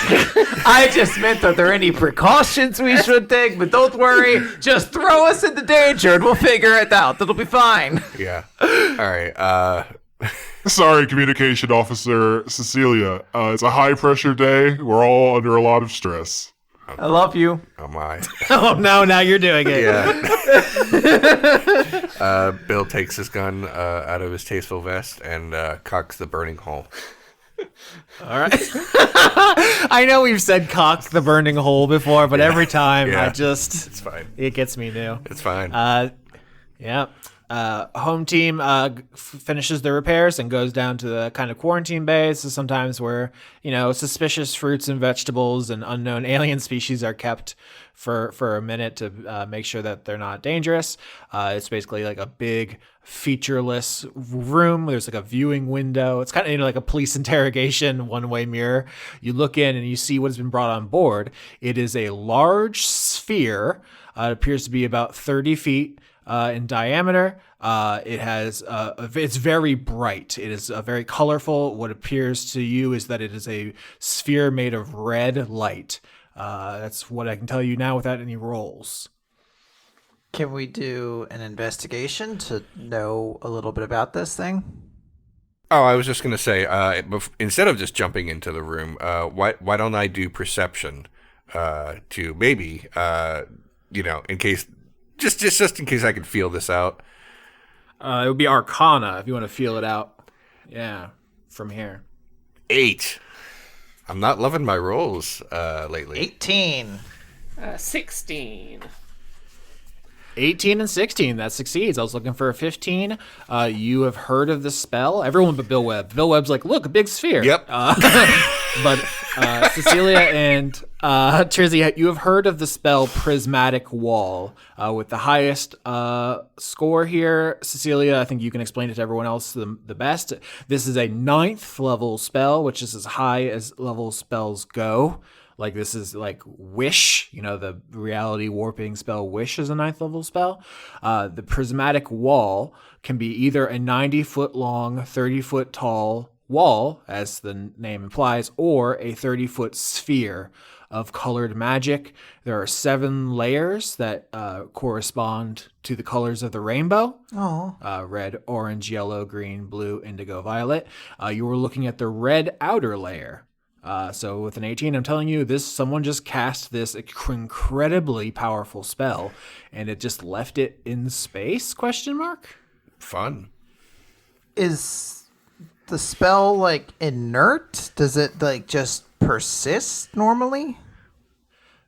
I just meant, are there any precautions we should take? But don't worry, just throw us into danger and we'll figure it out. It'll be fine. Yeah. All right. Sorry, Communication Officer Cecilia. It's a high-pressure day. We're all under a lot of stress. I love you. Oh, my. oh, no, now you're doing it. Yeah. Bill takes his gun out of his tasteful vest and cocks the burning hole. All right. I know we've said cock the burning hole before, but every time it's fine. it gets me new. It's fine. Yeah. Home team finishes the repairs and goes down to the kind of quarantine bay. So sometimes where, suspicious fruits and vegetables and unknown alien species are kept for a minute to make sure that they're not dangerous. It's basically like a big featureless room. There's like a viewing window. It's kind of like a police interrogation one-way mirror. You look in and you see what has been brought on board. It is a large sphere. It appears to be about 30 feet in diameter. It has it's very bright. It is very colorful. What appears to you is that it is a sphere made of red light. That's what I can tell you now without any rolls. Can we do an investigation to know a little bit about this thing? Oh, I was just going to say, instead of just jumping into the room, why don't I do perception to maybe, in case, just in case I could feel this out. It would be Arcana if you want to feel it out. Yeah, from here. 8. I'm not loving my rolls lately. 18. 16. 18 and 16, that succeeds. I was looking for a 15. You have heard of the spell. Everyone but Bill Webb. Bill Webb's like, look, a big sphere. Yep. But Cecilia and Trizzy, you have heard of the spell Prismatic Wall. With the highest score here, Cecilia, I think you can explain it to everyone else the best. This is a 9th level spell, which is as high as level spells go. Like, this is like Wish, the reality warping spell Wish is a 9th level spell. The Prismatic Wall can be either a 90-foot long, 30-foot tall wall, as the name implies, or a 30-foot sphere of colored magic. There are 7 layers that correspond to the colors of the rainbow. Red, orange, yellow, green, blue, indigo, violet. You were looking at the red outer layer. So with an 18, I'm telling you, someone just cast this incredibly powerful spell, and it just left it in space? ? Fun. Is the spell like inert? Does it like just persist normally?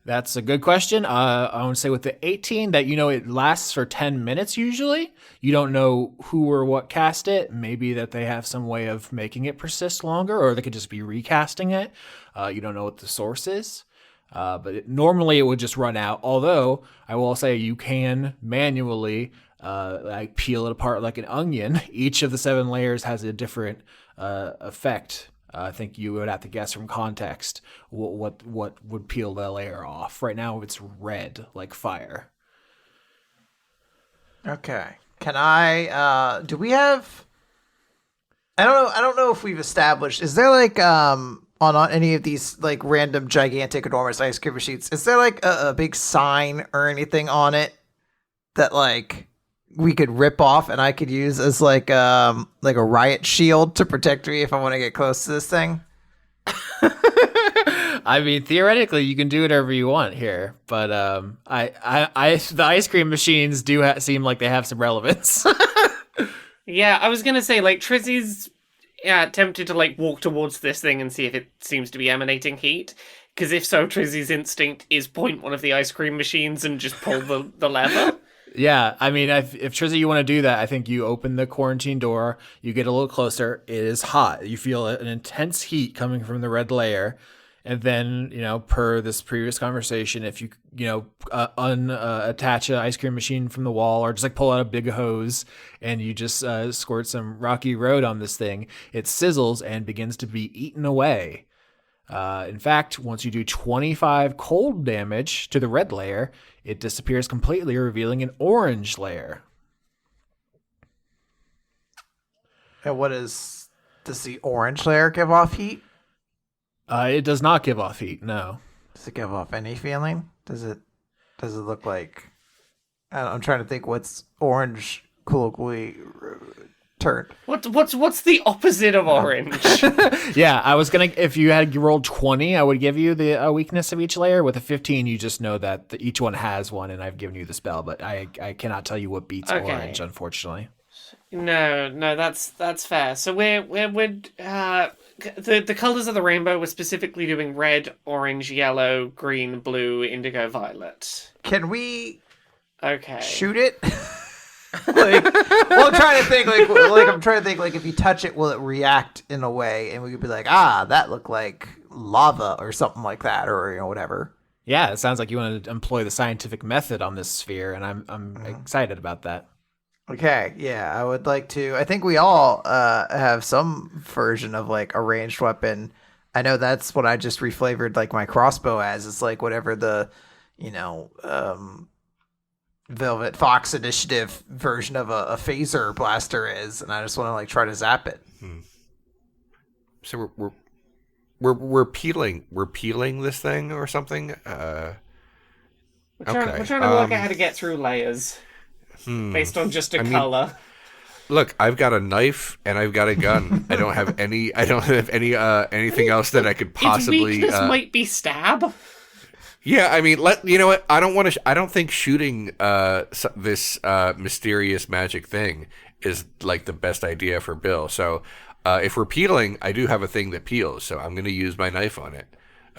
That's a good question. I want to say with the 18 that, it lasts for 10 minutes usually. You don't know who or what cast it. Maybe that they have some way of making it persist longer, or they could just be recasting it. You don't know what the source is. But normally it would just run out. Although I will say you can manually peel it apart like an onion. Each of the 7 layers has a different effect. I think you would have to guess from context what would peel the layer off. Right now it's red like fire. Okay. Can I do we have I don't know if we've established, is there like on any of these like random gigantic enormous ice cream machines, is there like a big sign or anything on it that like we could rip off and I could use as like a riot shield to protect me if I want to get close to this thing? I mean, theoretically, you can do whatever you want here, but the ice cream machines do seem like they have some relevance. Yeah, I was gonna say, like, Trizzy's tempted to like walk towards this thing and see if it seems to be emanating heat. Because if so, Trizzy's instinct is point one of the ice cream machines and just pull the lever. Yeah, I mean, if Trizzy, you want to do that, I think you open the quarantine door, you get a little closer, it is hot. You feel an intense heat coming from the red layer. And then, per this previous conversation, if you, attach an ice cream machine from the wall or just like pull out a big hose and you just squirt some Rocky Road on this thing, it sizzles and begins to be eaten away. In fact, once you do 25 cold damage to the red layer, it disappears completely, revealing an orange layer. And does the orange layer give off heat? It does not give off heat, no. Does it give off any feeling? Does it look like... I'm trying to think what's orange colloquially turned. What's the opposite of orange? Yeah, I was gonna. If you had rolled 20, I would give you the weakness of each layer. With a 15, you just know that each one has one, and I've given you the spell. But I cannot tell you what beats orange, unfortunately. No, that's fair. So we're the colors of the rainbow were specifically doing red, orange, yellow, green, blue, indigo, violet. Can we Okay. shoot it? I'm trying to think like if you touch it, will it react in a way, and we could be like, that looked like lava or something like that, or whatever. Yeah, it sounds like you want to employ the scientific method on this sphere, and I'm excited about that. Okay, yeah, I would like to. I think we all have some version of like a ranged weapon. I know that's what I just reflavored like my crossbow as. It's like whatever the, Velvet Fox Initiative version of a phaser blaster is, and I just want to like try to zap it. So we're peeling this thing or something. We're trying to work out how to get through layers based on just a color. Look, I've got a knife and I've got a gun. I don't have any anything else that I could possibly. Its weakness might be stab. Yeah, I mean, you know what? I don't think shooting this mysterious magic thing is like the best idea for Bill. So if we're peeling, I do have a thing that peels, so I'm going to use my knife on it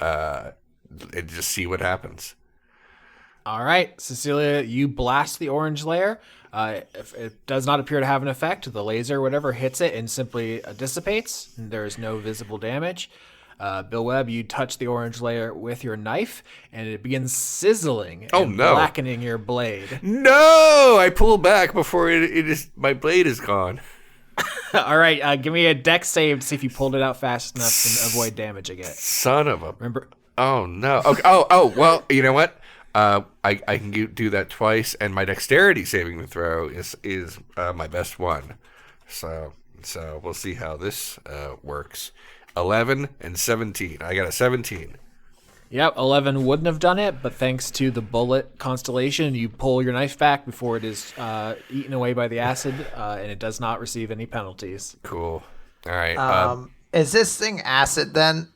and just see what happens. All right, Cecilia, you blast the orange layer. If it does not appear to have an effect, the laser, whatever, hits it and simply dissipates. There is no visible damage. Bill Webb, you touch the orange layer with your knife, and it begins sizzling and blackening your blade. No! I pull back before my blade is gone. All right, give me a dex save to see if you pulled it out fast enough to avoid damage again. Son of a... Remember? Oh, no. Okay. Oh, well, you know what? I can do that twice, and my dexterity saving throw is my best one. So we'll see how this works. 11 and 17. I got a 17. Yep, 11 wouldn't have done it, but thanks to the bullet constellation, you pull your knife back before it is eaten away by the acid, and it does not receive any penalties. Cool. All right. Is this thing acid then?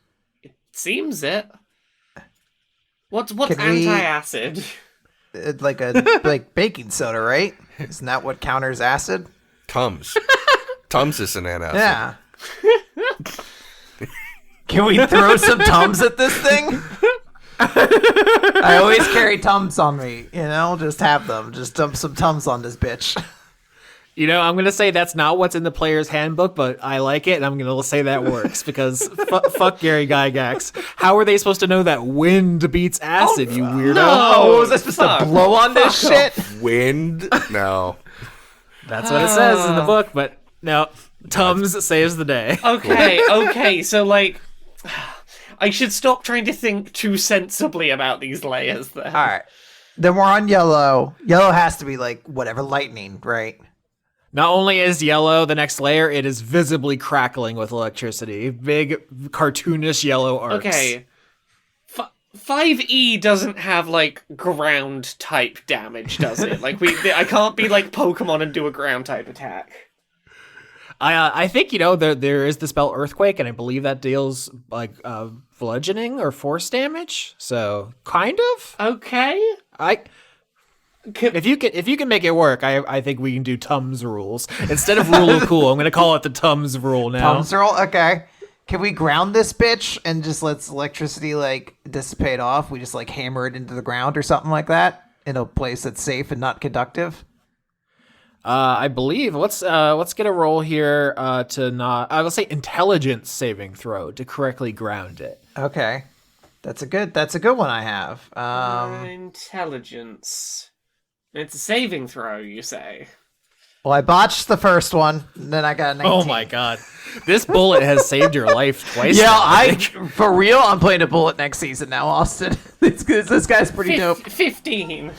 Seems it. What's anti-acid? It's like baking soda, right? Isn't that what counters acid? Tums. Tums is an antacid. Yeah. Can we throw some Tums at this thing? I always carry Tums on me, just have them. Just dump some Tums on this bitch. I'm going to say that's not what's in the player's handbook, but I like it, and I'm going to say that works, because fuck Gary Gygax. How are they supposed to know that wind beats acid, you weirdo? No, was I supposed to blow on this shit? Wind? No. That's what it says in the book, but no. Tums saves the day. Okay, so like... I should stop trying to think too sensibly about these layers then. All right. Then we're on yellow. Yellow has to be like whatever, lightning, right? Not only is yellow the next layer, it is visibly crackling with electricity. Big, cartoonish yellow arcs. Okay. 5E doesn't have, like, ground type damage, does it? Like, I can't be like Pokemon and do a ground type attack. I think, there is the spell Earthquake, and I believe that deals, like, bludgeoning or force damage. So, kind of. Okay. If you can make it work, I think we can do Tums rules. Instead of rule of cool, I'm going to call it the Tums rule now. Tums rule? Okay. Can we ground this bitch and just let electricity, like, dissipate off? We just, like, hammer it into the ground or something like that in a place that's safe and not conductive? I believe. Let's get a roll here to not. I will say intelligence saving throw to correctly ground it. Okay, that's a good one. I have Intelligence. It's a saving throw, you say? Well, I botched the first one, and then I got a 19. Oh my god, this bullet has saved your life twice. Yeah, now, for real, I'm playing a bullet next season now, Austin. This guy's pretty dope. 15.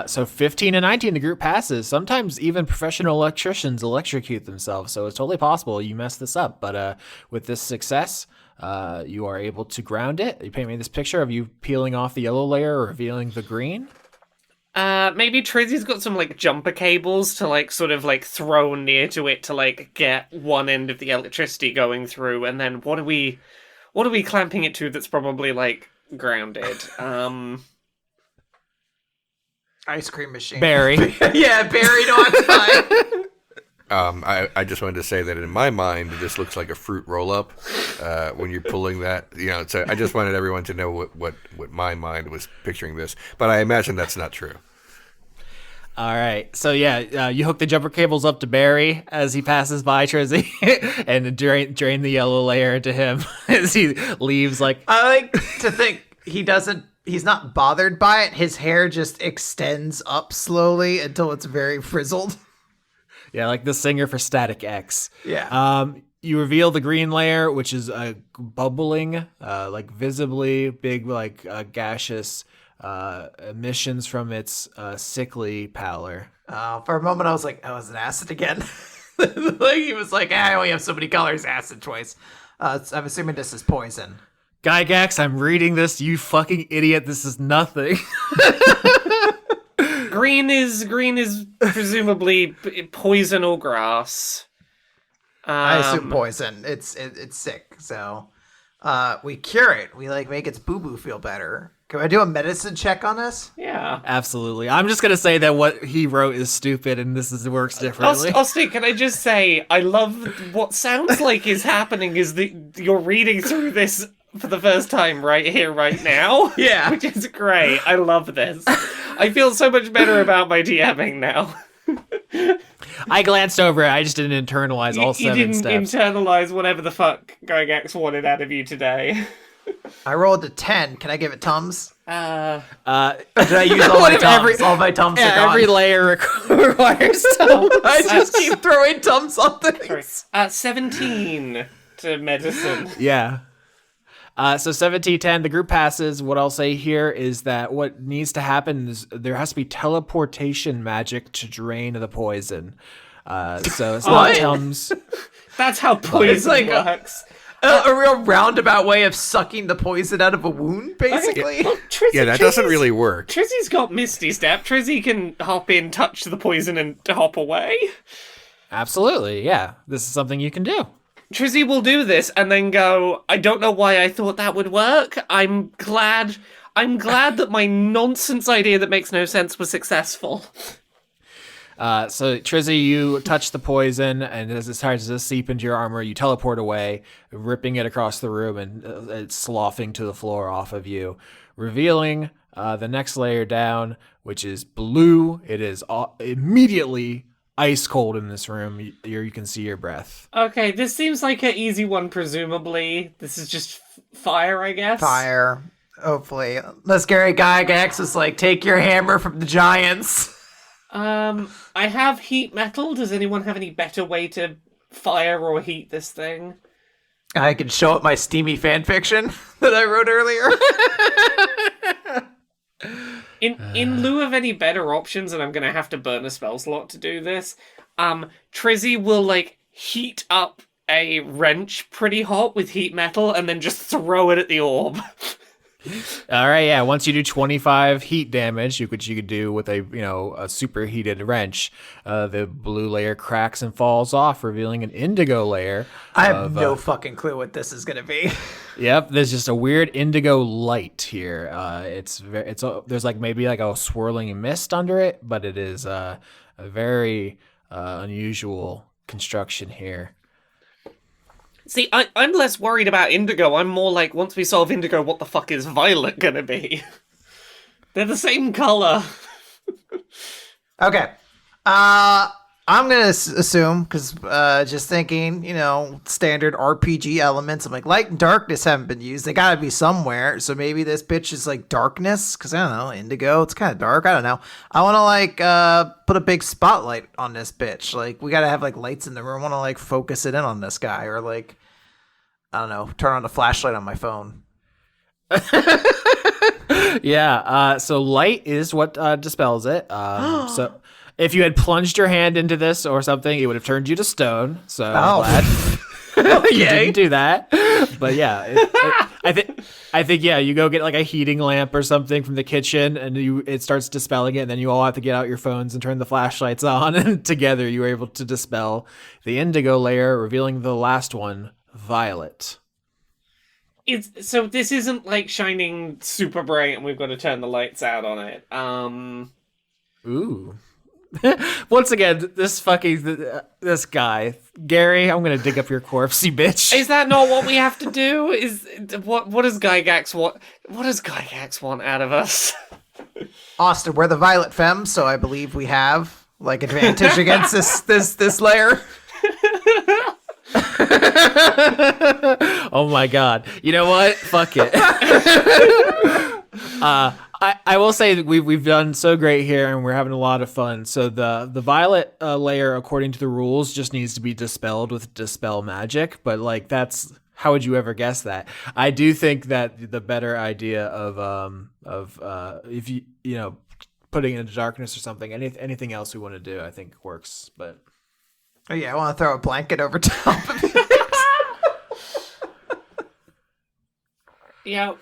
So 15 and 19, the group passes. Sometimes even professional electricians electrocute themselves, so it's totally possible you mess this up. But with this success, you are able to ground it. You paint me this picture of you peeling off the yellow layer, revealing the green. Maybe Trizzy's got some, like, jumper cables to, like, sort of, like, throw near to it to, like, get one end of the electricity going through, and then what are we clamping it to that's probably, like, grounded? Ice cream machine. Barry. Yeah, Barry, no, I'm fine. I just wanted to say that in my mind, this looks like a fruit roll-up when you're pulling that. So I just wanted everyone to know what my mind was picturing this. But I imagine that's not true. All right. So, you hook the jumper cables up to Barry as he passes by Trizzy and drain the yellow layer into him as he leaves. Like, I like to think he's not bothered by it. His hair just extends up slowly until it's very frizzled. Yeah, like the singer for Static X. Yeah. You reveal the green layer, which is bubbling, like visibly big, like gaseous emissions from its sickly pallor. For a moment, I was like, "Oh, is it acid again?" Like he was like, "I only have so many colors, acid choice." I'm assuming this is poison. Gygax, I'm reading this. You fucking idiot! This is nothing. Green is presumably poison or grass. I assume poison. It's sick. So we cure it. We make its boo boo feel better. Can I do a medicine check on this? Yeah, absolutely. I'm just gonna say that what he wrote is stupid, and works differently. Austin, can I just say I love what sounds like is happening is that you're reading through this for the first time right here, right now. Yeah, which is great. I love this. I feel so much better about my DMing now. I glanced over it. I just didn't internalize all 7 You didn't steps. internalize whatever the fuck Gygax wanted out of you today. I rolled a 10. Can I give it Tums? Did I use all my Tums? All my Tums are gone. Every layer requires Tums. I just keep throwing Tums on things. 17 to medicine. Yeah. So 17-10, the group passes. What I'll say here is that what needs to happen is there has to be teleportation magic to drain the poison. So it's not Tums. That's how poison works. A real roundabout way of sucking the poison out of a wound, basically. That doesn't really work. Trizzy's got Misty Step. Trizzy can hop in, touch the poison, and hop away. Absolutely, yeah. This is something you can do. Trizzy will do this and then go, I don't know why I thought that would work. I'm glad that my nonsense idea that makes no sense was successful. So Trizzy, you touch the poison, and as it starts to seep into your armor, you teleport away, ripping it across the room, and it's sloughing to the floor off of you, revealing the next layer down, which is blue. It is immediately ice cold in this room. You can see your breath. Okay, this seems like an easy one, presumably. This is just fire, I guess? Fire, hopefully. Unless Gary Gygax is like, take your hammer from the giants. I have heat metal. Does anyone have any better way to fire or heat this thing? I can show up my steamy fan fiction that I wrote earlier. In lieu of any better options, and I'm gonna have to burn a spell slot to do this, Trizzy will heat up a wrench pretty hot with heat metal and then just throw it at the orb. All right, yeah. Once you do 25 heat damage, which you could do with a superheated wrench, the blue layer cracks and falls off, revealing an indigo layer. I have no fucking clue what this is gonna be. Yep, there's just a weird indigo light here. There's maybe a swirling mist under it, but it is a very unusual construction here. See, I'm less worried about indigo. I'm more like, once we solve indigo, what the fuck is violet gonna be? They're the same color. Okay. I'm going to assume, because just thinking, standard RPG elements. I'm like, light and darkness haven't been used. They got to be somewhere. So maybe this bitch is darkness, because I don't know, indigo. It's kind of dark. I don't know. I want to put a big spotlight on this bitch. We got to have lights in the room. I want to focus it in on this guy, or I don't know, turn on the flashlight on my phone. Yeah. So light is what dispels it. So if you had plunged your hand into this or something, it would have turned you to stone. So I'm glad you didn't do that. But yeah, I think you go get a heating lamp or something from the kitchen, and it starts dispelling it. And then you all have to get out your phones and turn the flashlights on, and together you were able to dispel the indigo layer, revealing the last one, violet. So this isn't shining super bright, and we've got to turn the lights out on it. Ooh. Once again, this guy, Gary, I'm gonna dig up your corpse, you bitch. Is that not what we have to do? What does Gygax want? What does Gygax want out of us? Austin, we're the Violet Femmes, so I believe we have advantage against this layer. Oh my god! You know what? Fuck it. I will say that we've done so great here, and we're having a lot of fun. So the violet layer, according to the rules, just needs to be dispelled with dispel magic. But that's how would you ever guess that? I do think that the better idea of if you putting it into darkness or something, anything else we want to do, I think works. But oh yeah, I want to throw a blanket over top of it. Yeah.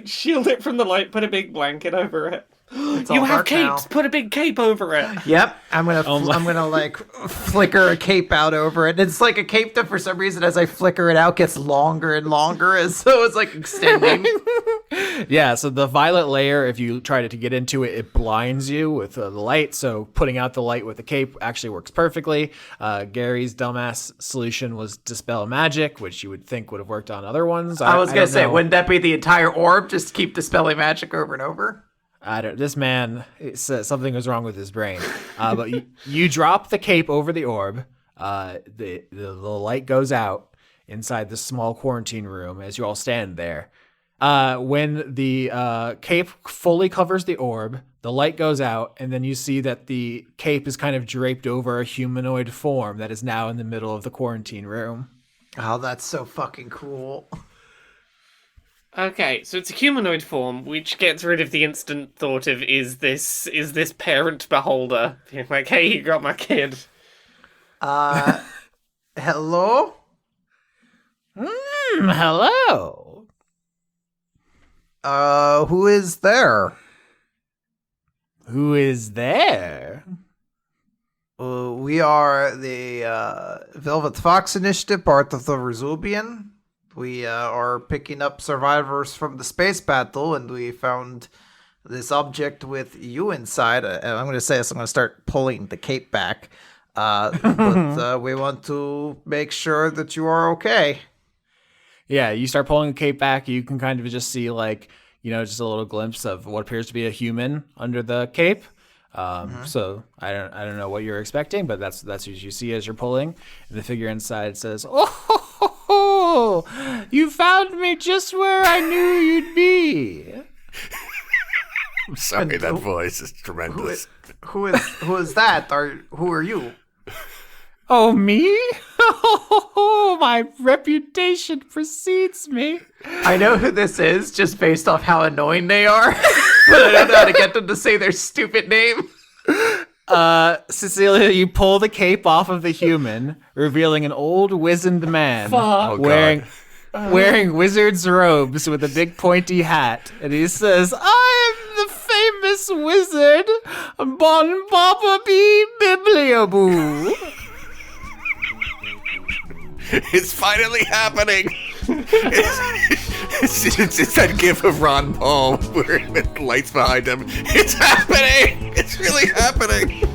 Shield it from the light. Put a big blanket over it. You have capes. Now. Put a big cape over it. Yep, I'm gonna flicker a cape out over it. It's like a cape that for some reason, as I flicker it out, gets longer and longer, as so it's extending. Yeah, so the violet layer, if you try to get into it, it blinds you with the light. So putting out the light with the cape actually works perfectly. Gary's dumbass solution was dispel magic, which you would think would have worked on other ones. I was gonna say, wouldn't that be the entire orb? Just keep dispelling magic over and over. This man, something was wrong with his brain. But you drop the cape over the orb. The light goes out inside the small quarantine room as you all stand there. When the cape fully covers the orb, the light goes out, and then you see that the cape is kind of draped over a humanoid form that is now in the middle of the quarantine room. Oh, that's so fucking cool. Okay, so it's a humanoid form, which gets rid of the instant thought of is this parent beholder being like, hey, you got my kid. Hello? Hello. Who is there? Who is there? We are the Velvet Fox Initiative, part of the Resubian. We are picking up survivors from the space battle, and we found this object with you inside. I'm going to say this. I'm going to start pulling the cape back. But we want to make sure that you are okay. Yeah, you start pulling the cape back. You can kind of just see, just a little glimpse of what appears to be a human under the cape. So I don't know what you're expecting, but that's what you see as you're pulling. And the figure inside says, "Oh, you found me just where I knew you'd be." I'm sorry, that voice is tremendous. Who is that? Who are you? Oh, me? Oh, my reputation precedes me. I know who this is just based off how annoying they are, but I don't know how to get them to say their stupid name. Cecilia, you pull the cape off of the human, revealing an old wizened man wearing wizard's robes with a big pointy hat, and he says, "I am the famous wizard, Bon Baba Bee Biblioboo." It's finally happening. It's that gif of Ron Paul with lights behind him. It's happening. It's really happening.